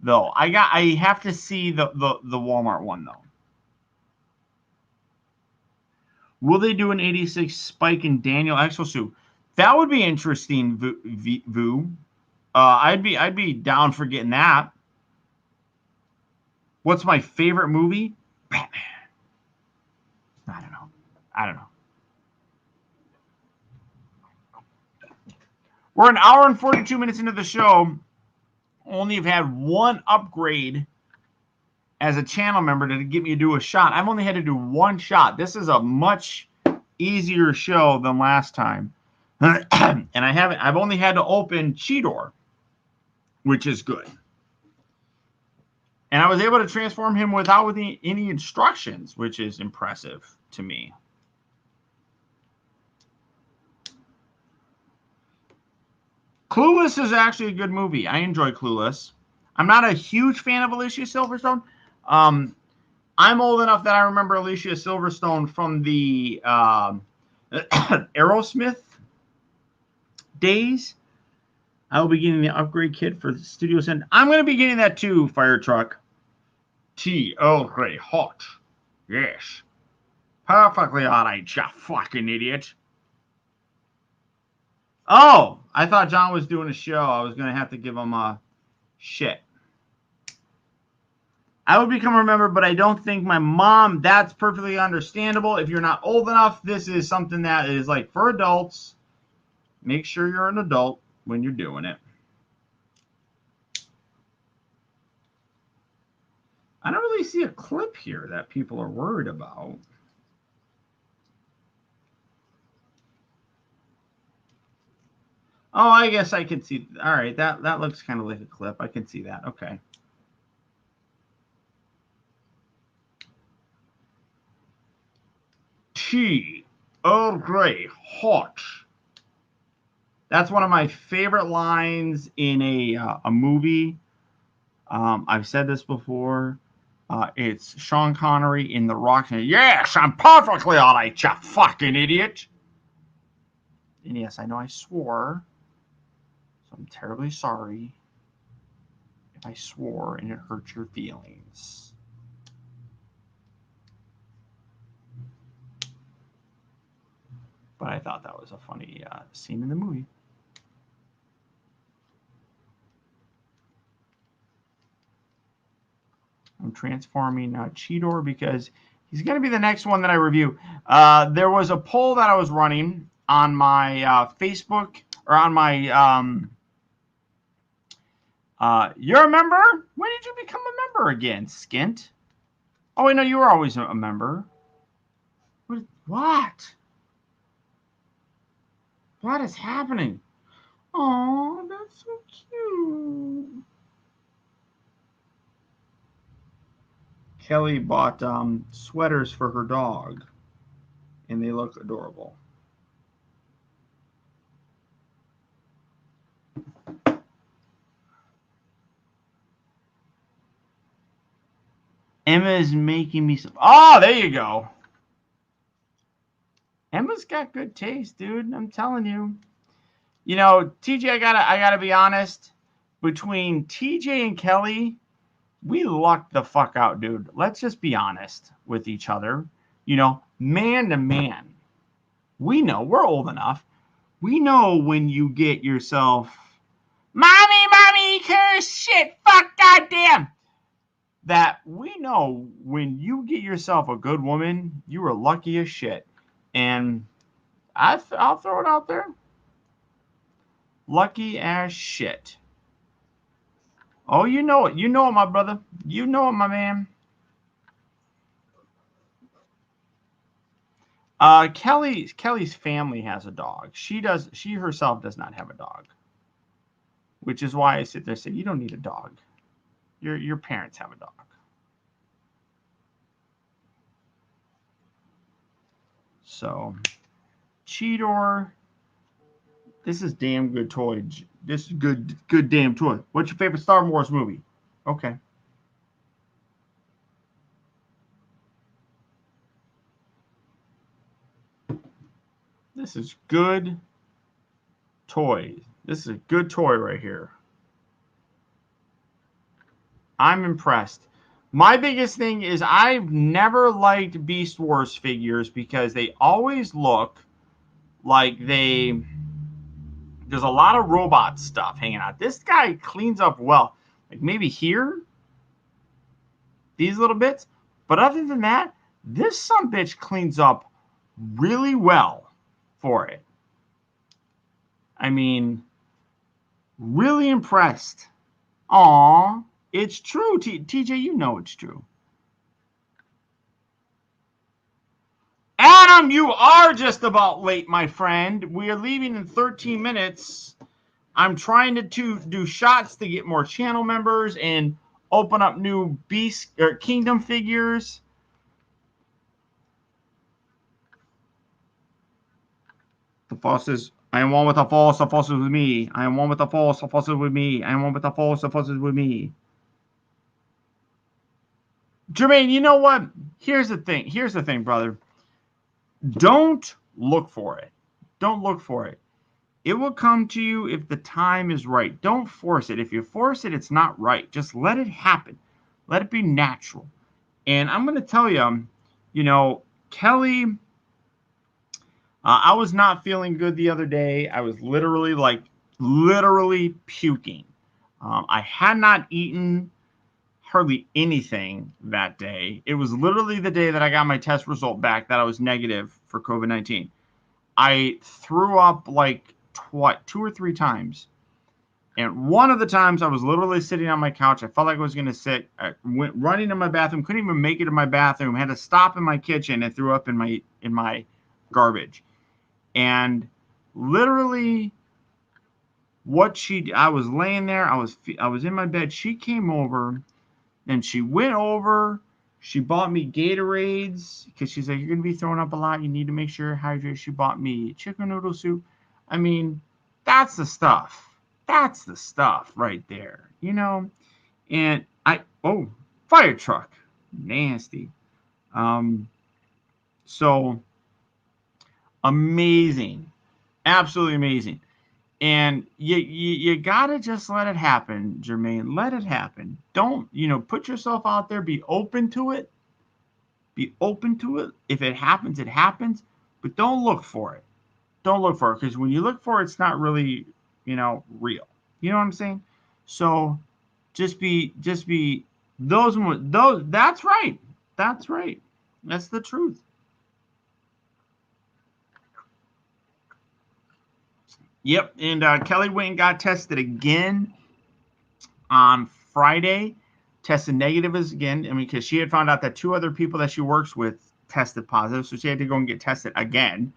though. I have to see the Walmart one, though. Will they do an 86 Spike and Daniel exosuit? That would be interesting, Vu. I'd be down for getting that. What's my favorite movie? Batman. I don't know. We're an hour and 42 minutes into the show. Only have had one upgrade as a channel member to get me to do a shot. I've only had to do one shot. This is a much easier show than last time. And I've only had to open Cheetor, which is good. And I was able to transform him without any instructions, which is impressive to me. Clueless is actually a good movie. I enjoy Clueless. I'm not a huge fan of Alicia Silverstone. I'm old enough that I remember Alicia Silverstone from the Aerosmith days. I will be getting the upgrade kit for the Studio Center. I'm going to be getting that too, Fire Truck. Earl Grey hot. Yes. Perfectly all right, you fucking idiot. Oh, I thought John was doing a show. I was going to have to give him a shit. I would become a member, but I don't think my mom... That's perfectly understandable. If you're not old enough, this is something that is like for adults. Make sure you're an adult when you're doing it. I don't really see a clip here that people are worried about. Oh, I guess I can see. All right, that looks kind of like a clip. I can see that. Okay. Tea, Earl Grey, hot. That's one of my favorite lines in a movie. I've said this before. It's Sean Connery in The Rock. Yes, I'm perfectly all right, you fucking idiot. And yes, I know I swore. So I'm terribly sorry if I swore and it hurt your feelings. But I thought that was a funny scene in the movie. I'm transforming Cheetor because he's going to be the next one that I review. There was a poll that I was running on my Facebook, or on my... you're a member? When did you become a member again, Skint? Oh, wait, no, you were always a member. What? What is happening? Oh, that's so cute. Kelly bought sweaters for her dog, and they look adorable. Emma's making me some... Oh, there you go. Emma's got good taste, dude. I'm telling you. You know, TJ, I gotta be honest. Between TJ and Kelly, we lucked the fuck out, dude. Let's just be honest with each other. You know, man to man. We know, we're old enough. We know when you get yourself, mommy, curse, shit, fuck, goddamn. That we know when you get yourself a good woman, you are lucky as shit. And I'll throw it out there. Lucky as shit. Oh, you know it. You know it, my brother. You know it, my man. Kelly's family has a dog. She herself does not have a dog. Which is why I sit there and say, you don't need a dog. Your parents have a dog. So, Cheetor. This is damn good toy. This is good damn toy. What's your favorite Star Wars movie? Okay. This is good toy. This is a good toy right here. I'm impressed. My biggest thing is I've never liked Beast Wars figures because they always look like there's a lot of robot stuff hanging out. This guy cleans up well. Like maybe here, these little bits. But other than that, this sumbitch cleans up really well for it. I mean, really impressed. Aw, it's true. TJ, you know it's true. Adam, you are just about late, my friend. We are leaving in 13 minutes. I'm trying to do shots to get more channel members and open up new Beast or Kingdom figures. The Force is, I am one with the Force is with me. I am one with the Force is with me. I am one with the Force is with me. Jermaine, you know what? Here's the thing, brother. Don't look for it. Don't look for it. It will come to you if the time is right. Don't force it. If you force it, it's not right. Just let it happen. Let it be natural. And I'm going to tell you, you know, Kelly, I was not feeling good the other day. I was literally puking. I had not eaten hardly anything that day. It was literally the day that I got my test result back that I was negative for COVID-19. I threw up like 2 or 3 times. And one of the times I was literally sitting on my couch. I felt like I was going to sit. I went running to my bathroom. Couldn't even make it to my bathroom. Had to stop in my kitchen and threw up in my garbage. And literally I was laying there. I was in my bed. She came over and she went over. She bought me Gatorades because she's like, you're going to be throwing up a lot. You need to make sure you're hydrated. She bought me chicken noodle soup. I mean, that's the stuff. That's the stuff right there, you know. And fire truck, nasty. So amazing, absolutely amazing. And you gotta just let it happen, Jermaine. Let it happen. Don't put yourself out there. Be open to it. Be open to it. If it happens, it happens. But don't look for it. Don't look for it because when you look for it, it's not really real. You know what I'm saying? So just be those. That's right. That's right. That's the truth. Yep. And Kelly went and got tested again on Friday. Tested negative again. I mean, because she had found out that 2 other people that she works with tested positive, so she had to go and get tested again.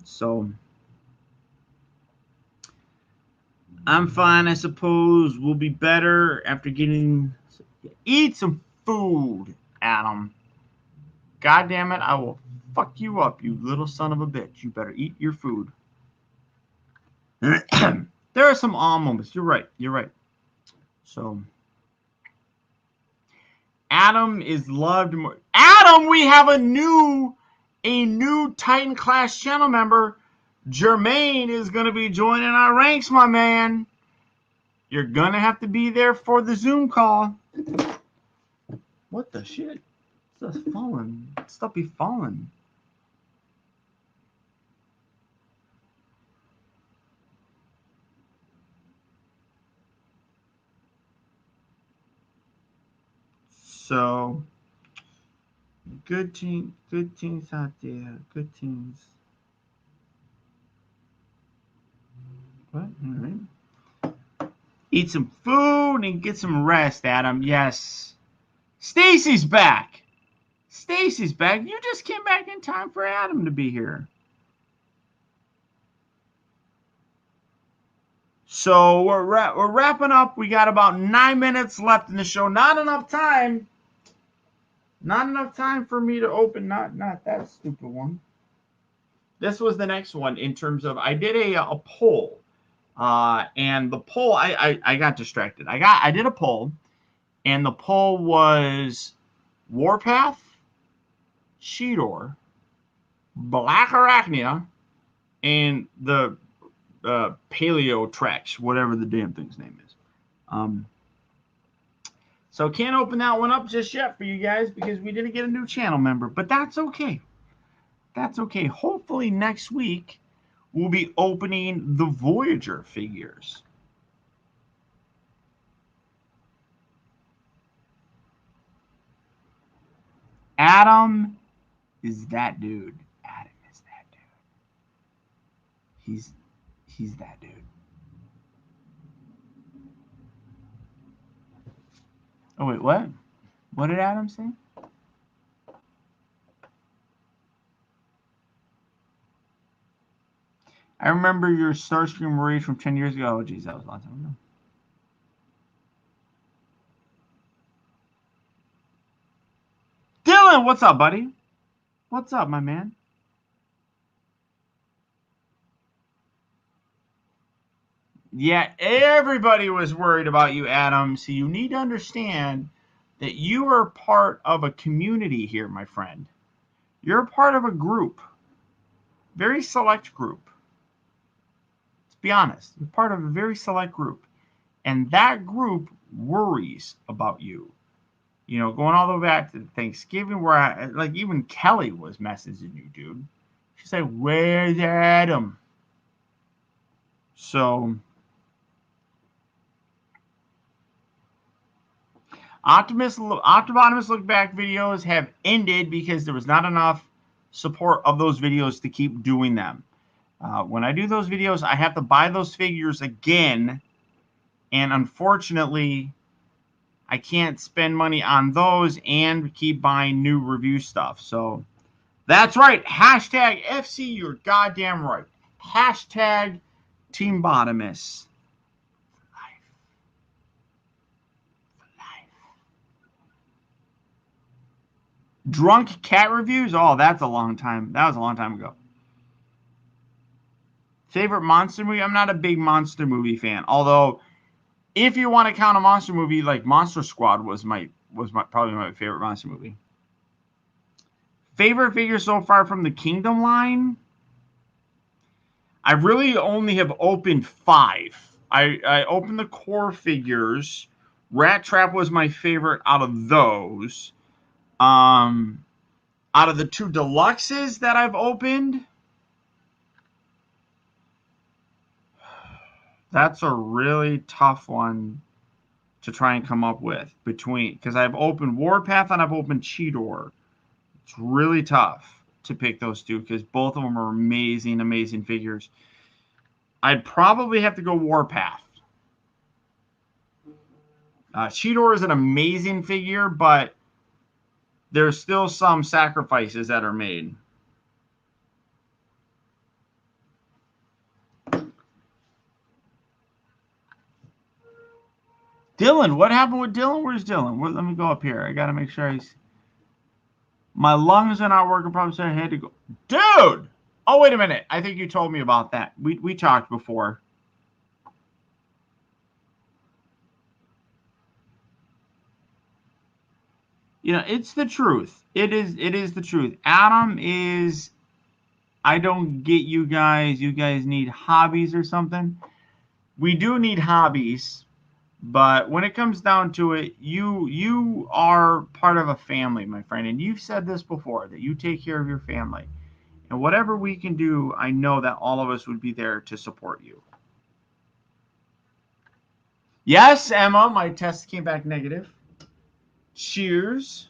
So I'm fine, I suppose. We'll be better after eat some food, Adam. God damn it, I will fuck you up, you little son of a bitch. You better eat your food. There are some awe moments. You're right. So Adam is loved more. Adam, we have a new Titan class channel member. Jermaine is going to be joining our ranks, my man. You're going to have to be there for the Zoom call. What the shit? Stuff's falling. Stuff be falling. So, good teams out there. Good teams. What? All right. Eat some food and get some rest, Adam. Yes. Stacy's back. Stacy's back. You just came back in time for Adam to be here. So we're wrapping up. We got about 9 minutes left in the show. Not enough time. Not enough time for me to open. Not that stupid one. this was the next one in terms of I did a poll, and the poll I got distracted. I did a poll, and the poll was Warpath, Cheetor, Black Arachnia, and the Paleo Trex, whatever the damn thing's name is. So can't open that one up just yet for you guys because we didn't get a new channel member, but that's okay. That's okay. Hopefully next week we'll be opening the Voyager figures. Adam is that dude. Adam is that dude. He's that dude. Oh wait, what? What did Adam say? I remember your Starscream raid from 10 years ago. Oh, geez, that was a long time ago. Dylan, what's up, buddy? What's up, my man? Yeah, everybody was worried about you, Adam. So you need to understand that you are part of a community here, my friend. You're part of a group. Very select group. Let's be honest. You're part of a very select group. And that group worries about you. You know, going all the way back to Thanksgiving, where like even Kelly was messaging you, dude. She said, "Where's Adam?" So Optibotimus look back videos have ended because there was not enough support of those videos to keep doing them. When I do those videos, I have to buy those figures again, and unfortunately, I can't spend money on those and keep buying new review stuff. So that's right. Hashtag FC, you're goddamn right. Hashtag Team Botimus. Drunk cat reviews? Oh, that's a long time. That was a long time ago. Favorite monster movie? I'm not a big monster movie fan. Although, if you want to count a monster movie, like Monster Squad was probably my favorite monster movie. Favorite figure so far from the Kingdom line? I really only have opened 5. I opened the core figures. Rat Trap was my favorite out of those. Out of the 2 deluxes that I've opened, that's a really tough one to try and come up with because I've opened Warpath and I've opened Cheetor. It's really tough to pick those 2 because both of them are amazing, amazing figures. I'd probably have to go Warpath. Cheetor is an amazing figure, but there's still some sacrifices that are made. Dylan, what happened with Dylan? Where's Dylan? Let me go up here. I got to make sure my lungs are not working. Probably said I had to go. Dude! Oh, wait a minute. I think you told me about that. We talked before. You know, it's the truth. It is the truth. Adam is... I don't get you guys. You guys need hobbies or something. We do need hobbies. But when it comes down to it, you are part of a family, my friend. And you've said this before, that you take care of your family. And whatever we can do, I know that all of us would be there to support you. Yes, Emma, my test came back negative. Cheers.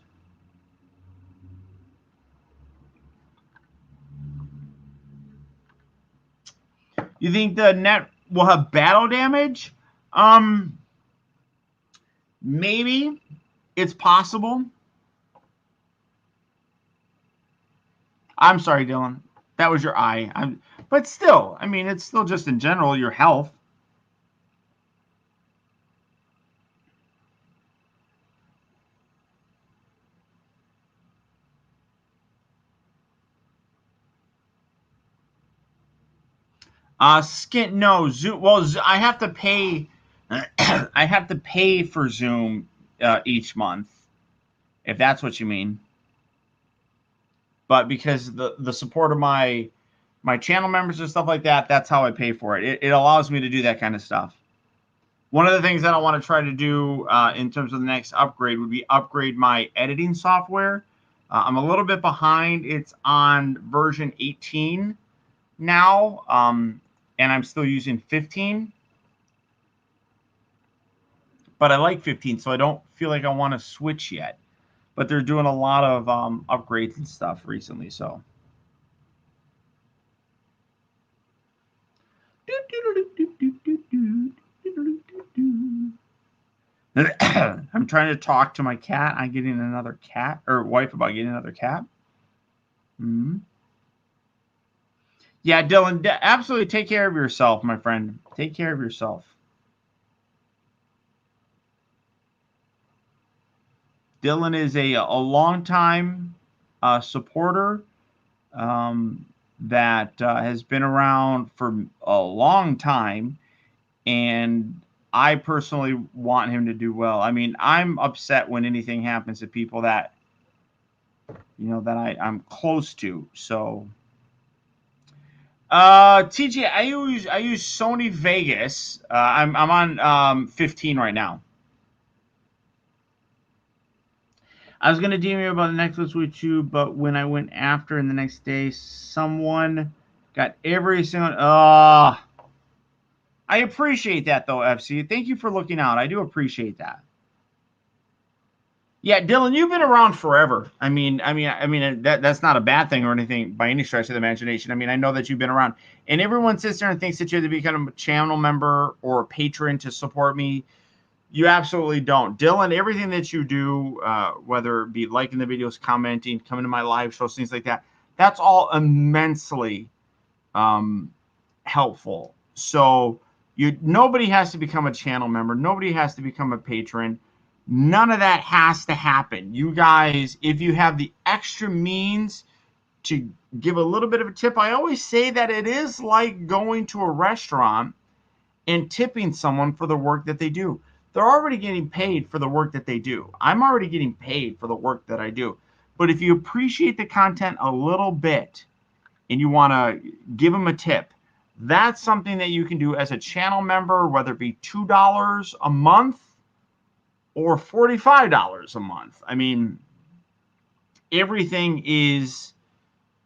You think the net will have battle damage? Maybe. It's possible. I'm sorry, Dylan. That was your eye. But still, I mean, it's still just in general your health. Skin, no, Zoom. Well, I have to pay. I have to pay for Zoom each month, if that's what you mean. But because the support of my channel members and stuff like that, that's how I pay for it. It allows me to do that kind of stuff. One of the things that I want to try to do in terms of the next upgrade would be upgrade my editing software. I'm a little bit behind. It's on version 18 now, and I'm still using 15. But I like 15, so I don't feel like I want to switch yet. But they're doing a lot of upgrades and stuff recently, so. I'm trying to talk to my cat. I'm getting another cat, or wife about getting another cat. Mm-hmm. Yeah, Dylan, absolutely take care of yourself, my friend. Take care of yourself. Dylan is a long-time supporter that has been around for a long time, and I personally want him to do well. I mean, I'm upset when anything happens to people that, that I'm close to. So, TJ, I use Sony Vegas. I'm on 15 right now. I was gonna DM you about the necklace with you, but when I went after in the next day, someone got every single. I appreciate that though, FC. Thank you for looking out. I do appreciate that. Yeah, Dylan, you've been around forever. I mean, that's not a bad thing or anything by any stretch of the imagination. I mean, I know that you've been around, and everyone sits there and thinks that you have to become a channel member or a patron to support me. You absolutely don't. Dylan, everything that you do, whether it be liking the videos, commenting, coming to my live shows, things like that, that's all immensely helpful. So nobody has to become a channel member. Nobody has to become a patron. None of that has to happen. You guys, if you have the extra means to give a little bit of a tip, I always say that it is like going to a restaurant and tipping someone for the work that they do. They're already getting paid for the work that they do. I'm already getting paid for the work that I do. But if you appreciate the content a little bit and you want to give them a tip, that's something that you can do as a channel member, whether it be $2 a month or $45 a month. I mean, everything is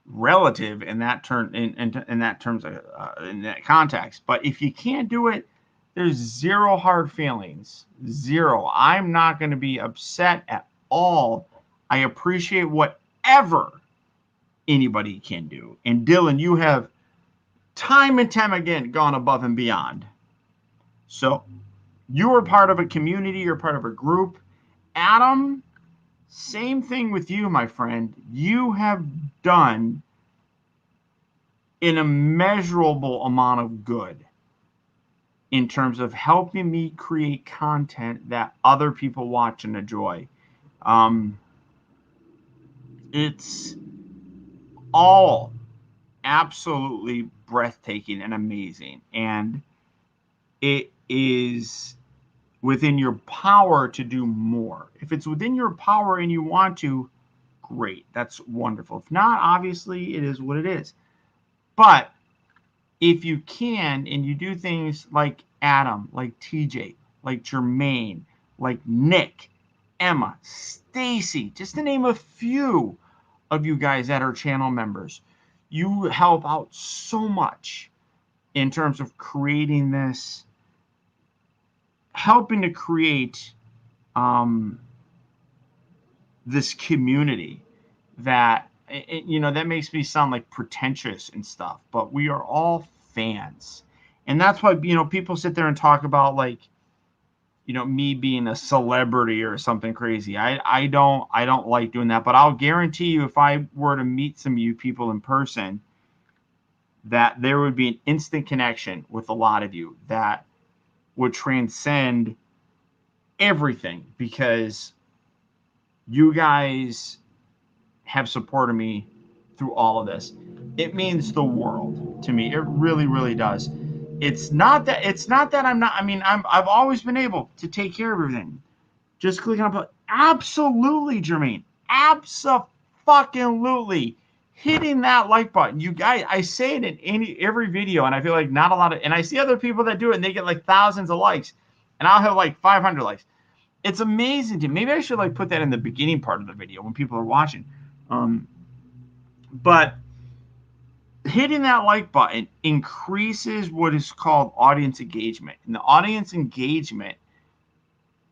relative in that in that terms of, in that context. But if you can't do it, there's zero hard feelings. Zero. I'm not going to be upset at all. I appreciate whatever anybody can do. And Dylan, you have time and time again gone above and beyond. So you are part of a community. You're part of a group. Adam, same thing with you, my friend. You have done an immeasurable amount of good in terms of helping me create content that other people watch and enjoy. It's all absolutely breathtaking and amazing. And it is within your power to do more. If it's within your power and you want to, great. That's wonderful. If not, obviously, it is what it is. But if you can, and you do things like Adam, like TJ, like Jermaine, like Nick, Emma, Stacy, just to name a few of you guys that are channel members, you help out so much in terms of creating this, helping to create this community that, that makes me sound like pretentious and stuff, but we are all fans. And that's why, people sit there and talk about like, me being a celebrity or something crazy. I don't like doing that, but I'll guarantee you if I were to meet some of you people in person, that there would be an instant connection with a lot of you that would transcend everything, because you guys have supported me through all of this. it means the world to me. It really, really does. It's not that I'm not. I mean, I've always been able to take care of everything. Just clicking on absolutely, Jermaine, absolutely, hitting that like button. You guys, I say it in every video, and I feel like not a lot of, and I see other people that do it, and they get like thousands of likes, and I'll have like 500 likes. It's amazing to me. Maybe I should like put that in the beginning part of the video when people are watching. But hitting that like button increases what is called audience engagement. And the audience engagement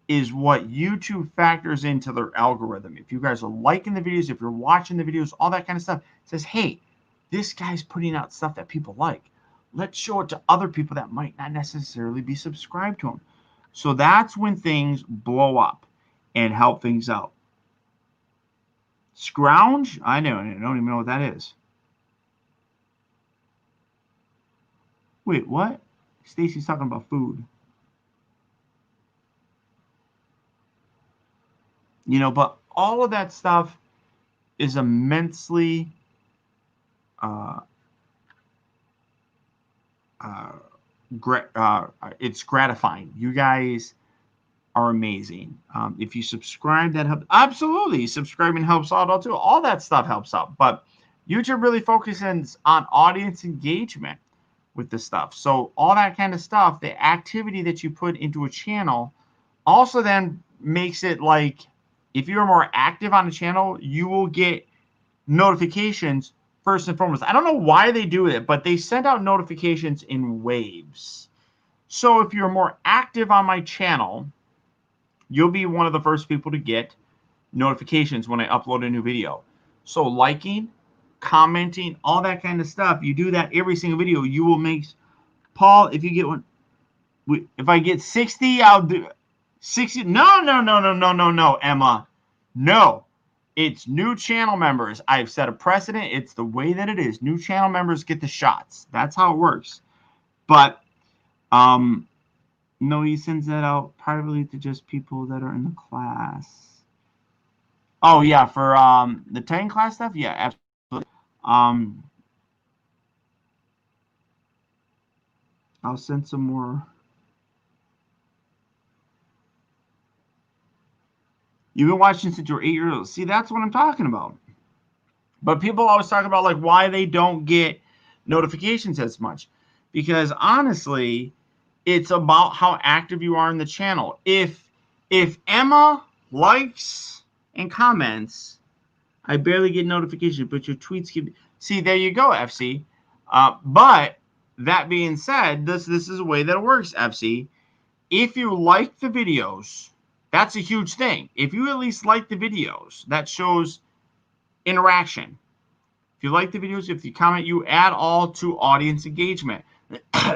is what YouTube factors into their algorithm. If you guys are liking the videos, if you're watching the videos, all that kind of stuff, it says, hey, this guy's putting out stuff that people like. Let's show it to other people that might not necessarily be subscribed to him. So that's when things blow up and help things out. Scrounge? I don't even know what that is. Wait, what? Stacy's talking about food. You know, but all of that stuff is immensely it's gratifying. You guys are amazing. If you subscribe, that helps. Absolutely, subscribing helps out too. All that stuff helps out. But YouTube really focuses on audience engagement with the stuff. So all that kind of stuff, the activity that you put into a channel, also then makes it like if you're more active on a channel, you will get notifications first and foremost. I don't know why they do it, but they send out notifications in waves. So if you're more active on my channel, you'll be one of the first people to get notifications when I upload a new video. So liking, commenting, all that kind of stuff, you do that every single video. You will make, Paul, if you get one, if I get 60, I'll do 60. No, Emma. No. It's new channel members. I've set a precedent. It's the way that it is. New channel members get the shots. That's how it works. But no, he sends that out privately to just people that are in the class. Oh yeah, for the 10 class stuff? Yeah, absolutely. I'll send some more. You've been watching since you were 8 years old. See, that's what I'm talking about. But people always talk about like why they don't get notifications as much. Because honestly, it's about how active you are in the channel. If Emma likes and comments, I barely get notifications, but your tweets keep. See, there you go, FC. But that being said, this is a way that it works, FC. If you like the videos, that's a huge thing. If you at least like the videos, that shows interaction. If you like the videos, if you comment, you add all to audience engagement.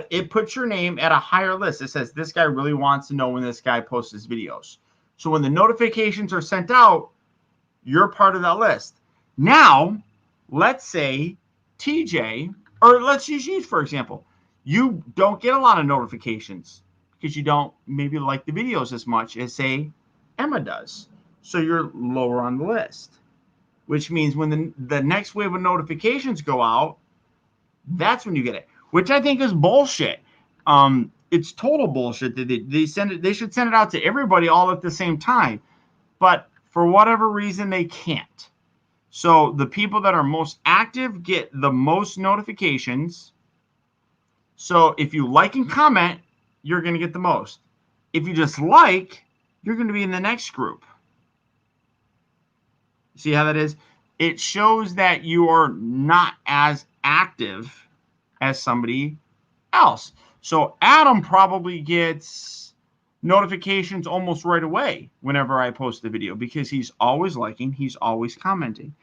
It puts your name at a higher list. It says this guy really wants to know when this guy posts his videos. So when the notifications are sent out, you're part of that list. Now, let's say TJ, or let's use you, for example. You don't get a lot of notifications because you don't maybe like the videos as much as, say, Emma does. So you're lower on the list, which means when the next wave of notifications go out, that's when you get it, which I think is bullshit. It's total bullshit that they send it. They should send it out to everybody all at the same time, but for whatever reason they can't. So the people that are most active get the most notifications. So if you like and comment, you're going to get the most. If you just like, you're going to be in the next group. See how that is? It shows that you are not as active as somebody else. So Adam probably gets notifications almost right away whenever I post the video because he's always liking, he's always commenting.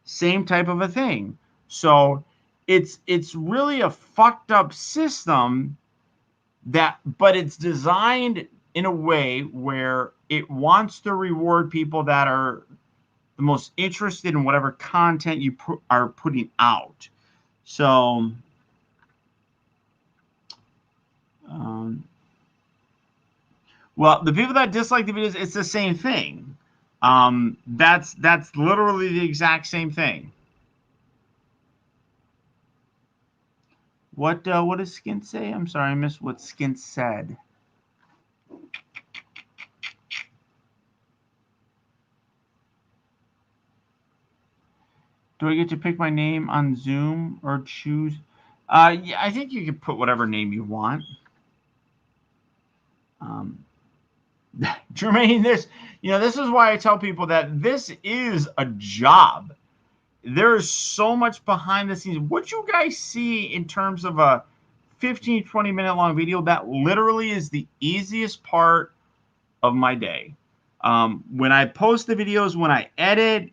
Same type of a thing. So it's really a fucked up system but it's designed in a way where it wants to reward people that are the most interested in whatever content you are putting out. So well, the people that dislike the videos, it's the same thing. That's literally the exact same thing. What does Skin say? I'm sorry, I missed what Skin said. Do I get to pick my name on Zoom or choose? Yeah, I think you can put whatever name you want. Jermaine, this is why I tell people that this is a job. There is so much behind the scenes. What you guys see in terms of a 15, 20-minute long video, that literally is the easiest part of my day. When I post the videos, when I edit,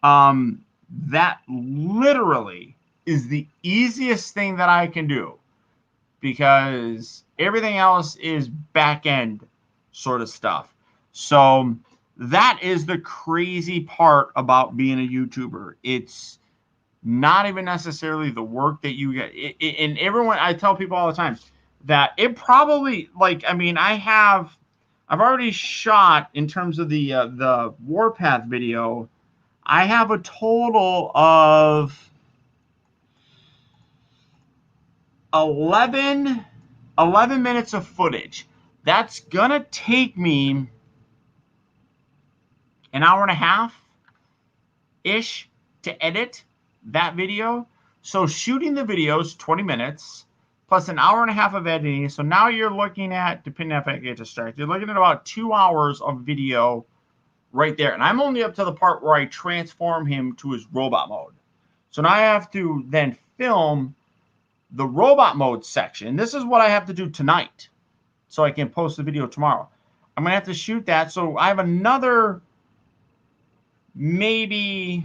that literally is the easiest thing that I can do, because everything else is back end sort of stuff. So that is the crazy part about being a YouTuber. It's not even necessarily the work that you get. And everyone, I tell people all the time that it probably, like, I mean, I've already shot, in terms of the Warpath video, I have a total of 11 minutes of footage. That's gonna take me an hour and a half ish to edit that video. So shooting the video is 20 minutes plus an hour and a half of editing. So now you're looking at, depending if I get distracted, you're looking at about 2 hours of video right there. And I'm only up to the part where I transform him to his robot mode. So now I have to then film the robot mode section. This is what I have to do tonight, so I can post the video tomorrow. I'm going to have to shoot that. So I have another maybe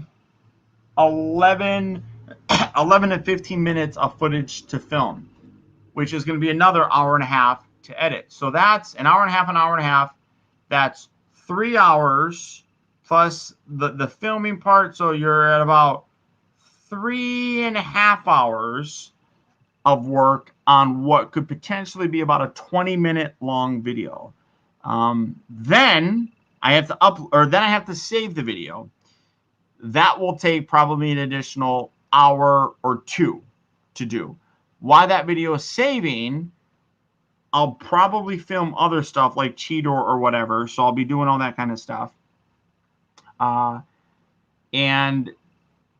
11 to 15 minutes of footage to film, which is going to be another hour and a half to edit. So that's an hour and a half. That's 3 hours plus the filming part. So you're at about 3.5 hours of work on what could potentially be about a 20-minute long video. Then I have to save the video. That will take probably an additional hour or two to do. While that video is saving, I'll probably film other stuff like Cheetor or whatever. So I'll be doing all that kind of stuff. And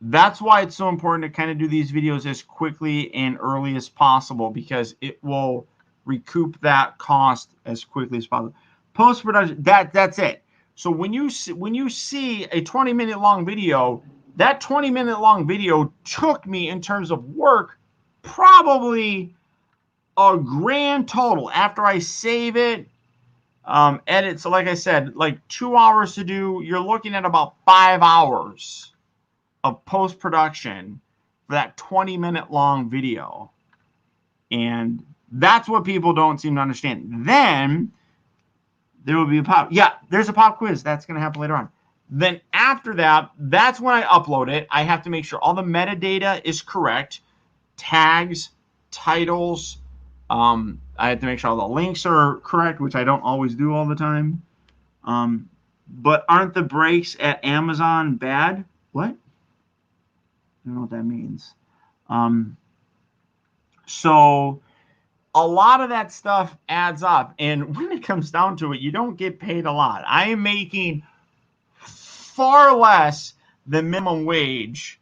that's why it's so important to kind of do these videos as quickly and early as possible, because it will recoup that cost as quickly as possible. Post-production, that's it. So when you see a 20-minute long video, that 20-minute long video took me, in terms of work, probably a grand total, after I save it, edit. So like I said, like 2 hours to do, you're looking at about 5 hours of post-production for that 20-minute long video. And that's what people don't seem to understand. Then there will be a pop. Yeah, there's a pop quiz. That's going to happen later on. Then after that, that's when I upload it. I have to make sure all the metadata is correct. Tags, titles. I have to make sure all the links are correct, which I don't always do all the time. But aren't the breaks at Amazon bad? What? I don't know what that means. So a lot of that stuff adds up. And when it comes down to it, you don't get paid a lot. I am making far less than minimum wage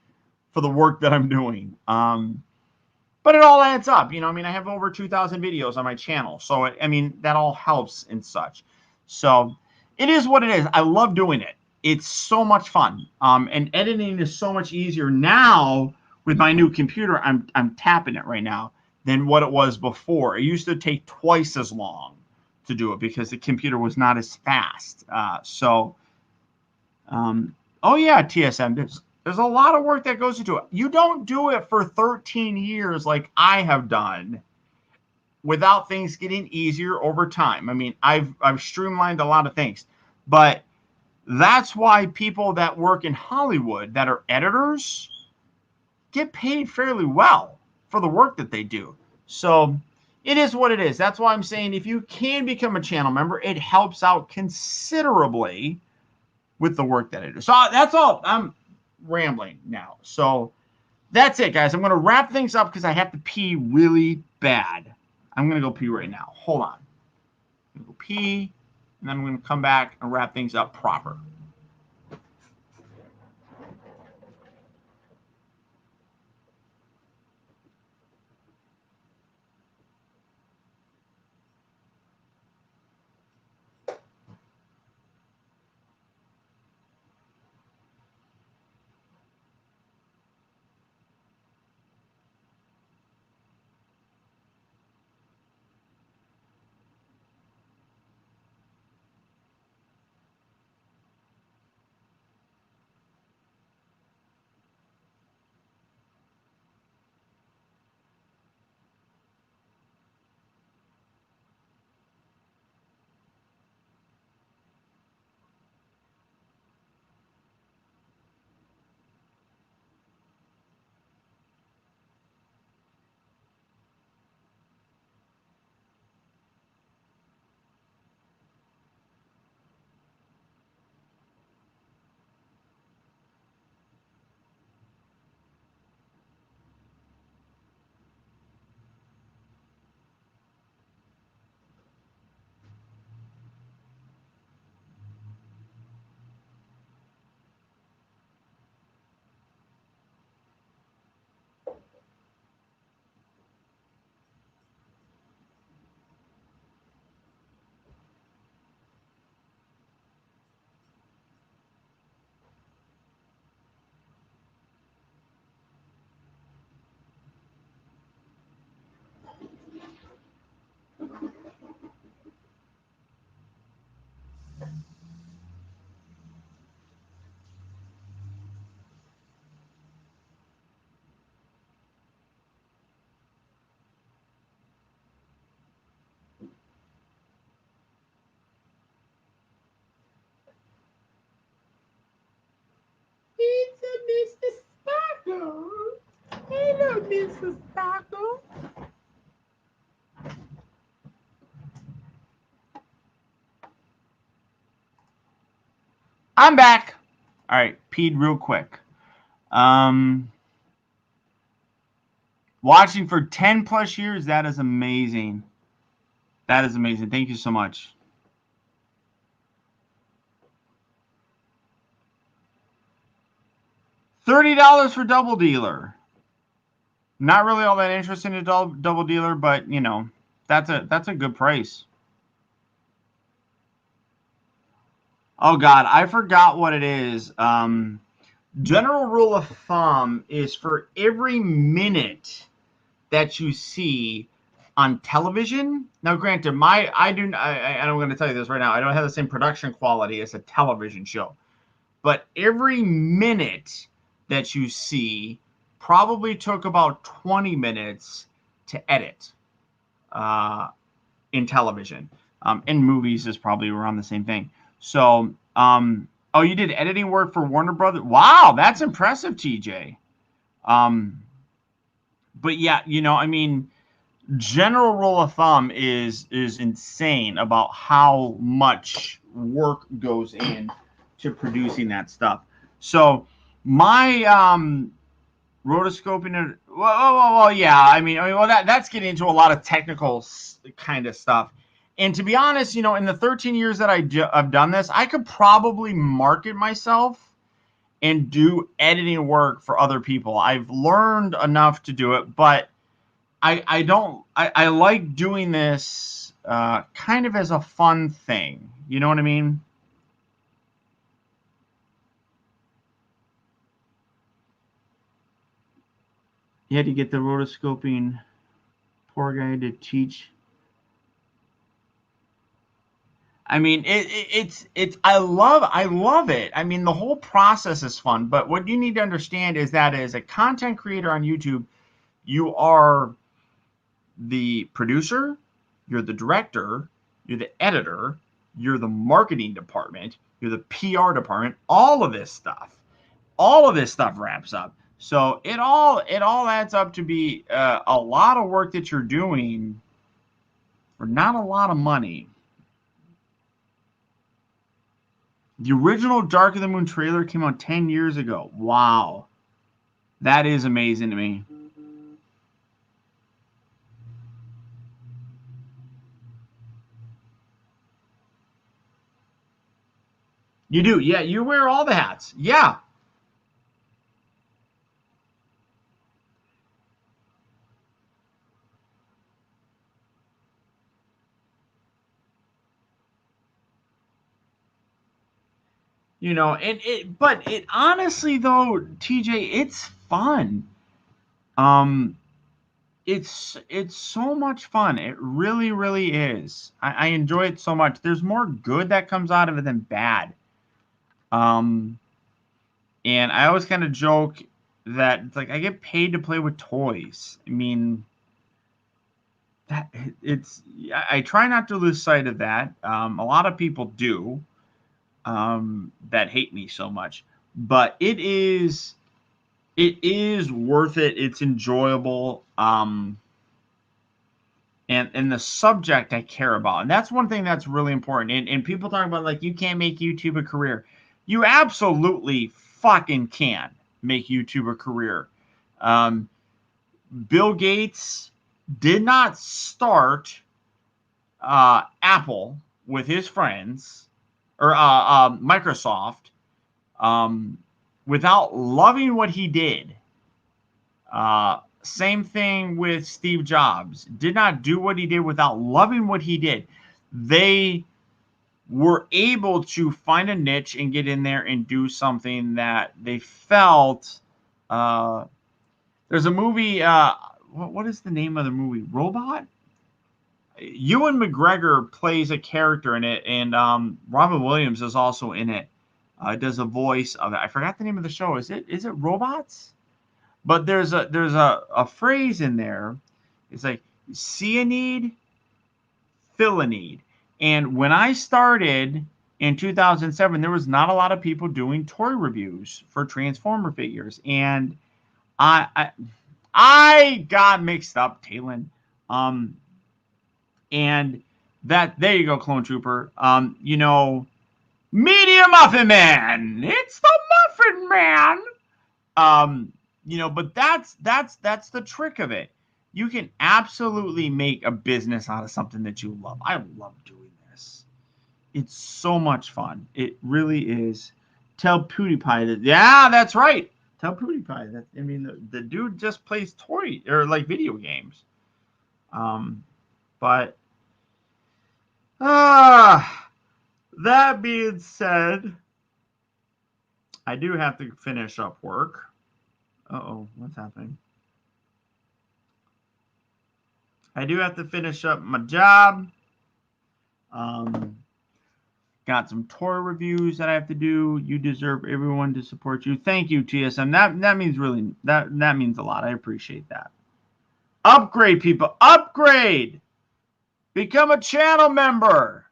for the work that I'm doing. But it all adds up. I mean, I have over 2,000 videos on my channel. So, I mean, that all helps and such. So it is what it is. I love doing it. It's so much fun. And editing is so much easier now with my new computer. I'm tapping it right now than what it was before. It used to take twice as long to do it because the computer was not as fast. Oh yeah, TSM, there's a lot of work that goes into it. You don't do it for 13 years like I have done without things getting easier over time. I mean, I've streamlined a lot of things, but that's why people that work in Hollywood that are editors get paid fairly well for the work that they do. So it is what it is. That's why I'm saying if you can become a channel member, it helps out considerably with the work that I do. So that's all. I'm rambling now. So that's it, guys. I'm going to wrap things up because I have to pee really bad. I'm going to go pee right now. Hold on. I'm going to go pee, and then I'm going to come back and wrap things up proper. It's a Mr. Sparkle. Hello, Mr. Sparkle. I'm back. All right, peed real quick. Watching for 10 plus years, that is amazing. That is amazing. Thank you so much. $30 for Double Dealer. Not really all that interested in Double Dealer, but you know, that's a good price. Oh God, I forgot what it is. General rule of thumb is for every minute that you see on television. Now, granted, I'm going to tell you this right now. I don't have the same production quality as a television show, but every minute that you see probably took about 20 minutes to edit in television. In movies is probably around the same thing. So, oh, you did editing work for Warner Brothers? Wow, that's impressive, TJ. But yeah, you know, I mean, general rule of thumb is insane about how much work goes in to producing that stuff. So my rotoscoping, well, yeah, I mean, well, that's getting into a lot of technical kind of stuff. And to be honest, you know, in the 13 years that I've done this, I could probably market myself and do editing work for other people. I've learned enough to do it, but I like doing this kind of as a fun thing. You know what I mean? You had to get the rotoscoping poor guy to teach. I mean, it's I love it. I mean, the whole process is fun. But what you need to understand is that as a content creator on YouTube, you are the producer, you're the director, you're the editor, you're the marketing department, you're the PR department. All of this stuff wraps up. So it all adds up to be a lot of work that you're doing for not a lot of money. The original Dark of the Moon trailer came out 10 years ago. Wow. That is amazing to me. You do, yeah. You wear all the hats, yeah. You know, but it honestly though, TJ, it's fun. It's so much fun. It really, really is. I enjoy it so much. There's more good that comes out of it than bad. Um, and I always kind of joke that it's like I get paid to play with toys. I mean, that I try not to lose sight of that. A lot of people do that hate me so much, but it is worth it. It's enjoyable. And the subject I care about. And that's one thing that's really important. And people talk about, like, you can't make YouTube a career. You absolutely fucking can make YouTube a career. Bill Gates did not start Apple with his friends, or Microsoft, without loving what he did. Same thing with Steve Jobs. Did not do what he did without loving what he did. They were able to find a niche and get in there and do something that they felt. There's a movie. What is the name of the movie? Robot? Ewan McGregor plays a character in it, and Robin Williams is also in it. Does a voice of it. I forgot the name of the show. Is it Robots? But there's a phrase in there. It's like, see a need, fill a need. And when I started in 2007, there was not a lot of people doing toy reviews for Transformer figures, and I got mixed up, Talon. And that, there you go, Clone Trooper. You know, Media Muffin Man. It's the Muffin Man. You know, but that's the trick of it. You can absolutely make a business out of something that you love. I love doing this. It's so much fun. It really is. Tell PewDiePie that. Yeah, that's right. Tell PewDiePie that. I mean, the dude just plays toy or like video games. But that being said, I do have to finish up work. Uh-oh, what's happening? I do have to finish up my job. Got some toy reviews that I have to do. You deserve everyone to support you. Thank you, TSM. That means really, that means a lot. I appreciate that. Upgrade, people. Upgrade. Become a channel member.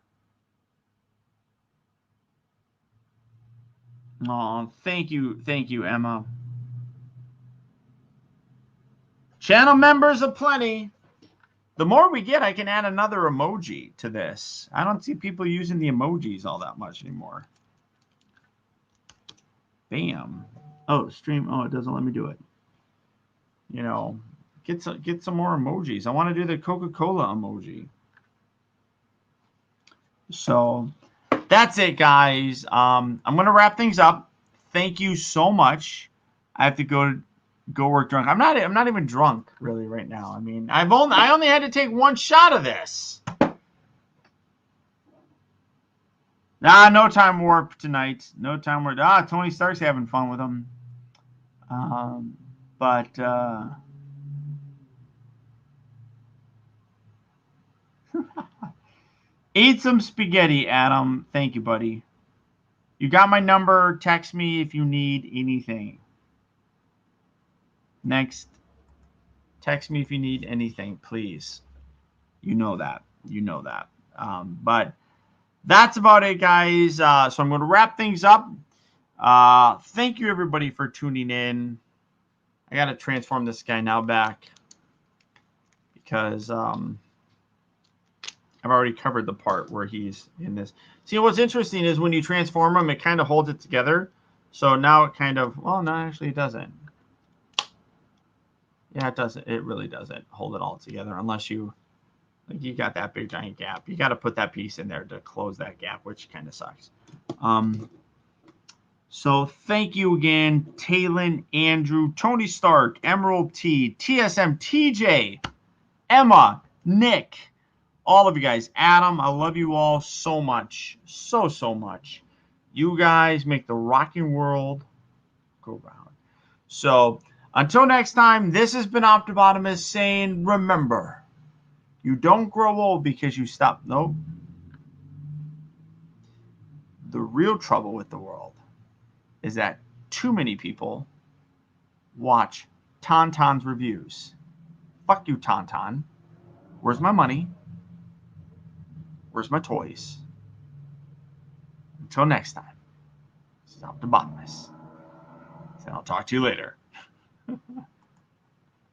Oh, thank you, Emma. Channel members aplenty. The more we get, I can add another emoji to this. I don't see people using the emojis all that much anymore. Bam. Oh, stream. Oh, it doesn't let me do it. You know, get some more emojis. I want to do the Coca-Cola emoji. So that's it, guys. I'm going to wrap things up. Thank you so much. I have to go work drunk. I'm not even drunk really right now. I mean, I only had to take one shot of this. Nah, no time warp tonight. No time warp. Tony Stark's having fun with him. Eat some spaghetti, Adam. Thank you, buddy. You got my number. Text me if you need anything. Next. Text me if you need anything, please. You know that. But that's about it, guys. So I'm going to wrap things up. Thank you, everybody, for tuning in. I got to transform this guy now back because I've already covered the part where he's in this. See, what's interesting is when you transform him, it kind of holds it together. So now it kind of, well, no, actually it doesn't. Yeah, it doesn't. It really doesn't hold it all together unless you, like, you got that big giant gap. You got to put that piece in there to close that gap, which kind of sucks. So thank you again, Talon, Andrew, Tony Stark, Emerald T, TSM, TJ, Emma, Nick, all of you guys. Adam, I love you all so much. So much. You guys make the rocking world go round. So until next time, this has been Optibotimus saying, remember, you don't grow old because you stop. Nope. The real trouble with the world is that too many people watch Tauntaun's reviews. Fuck you, Tauntaun. Where's my money? Where's my toys? Until next time, this is Optibotimus. And I'll talk to you later.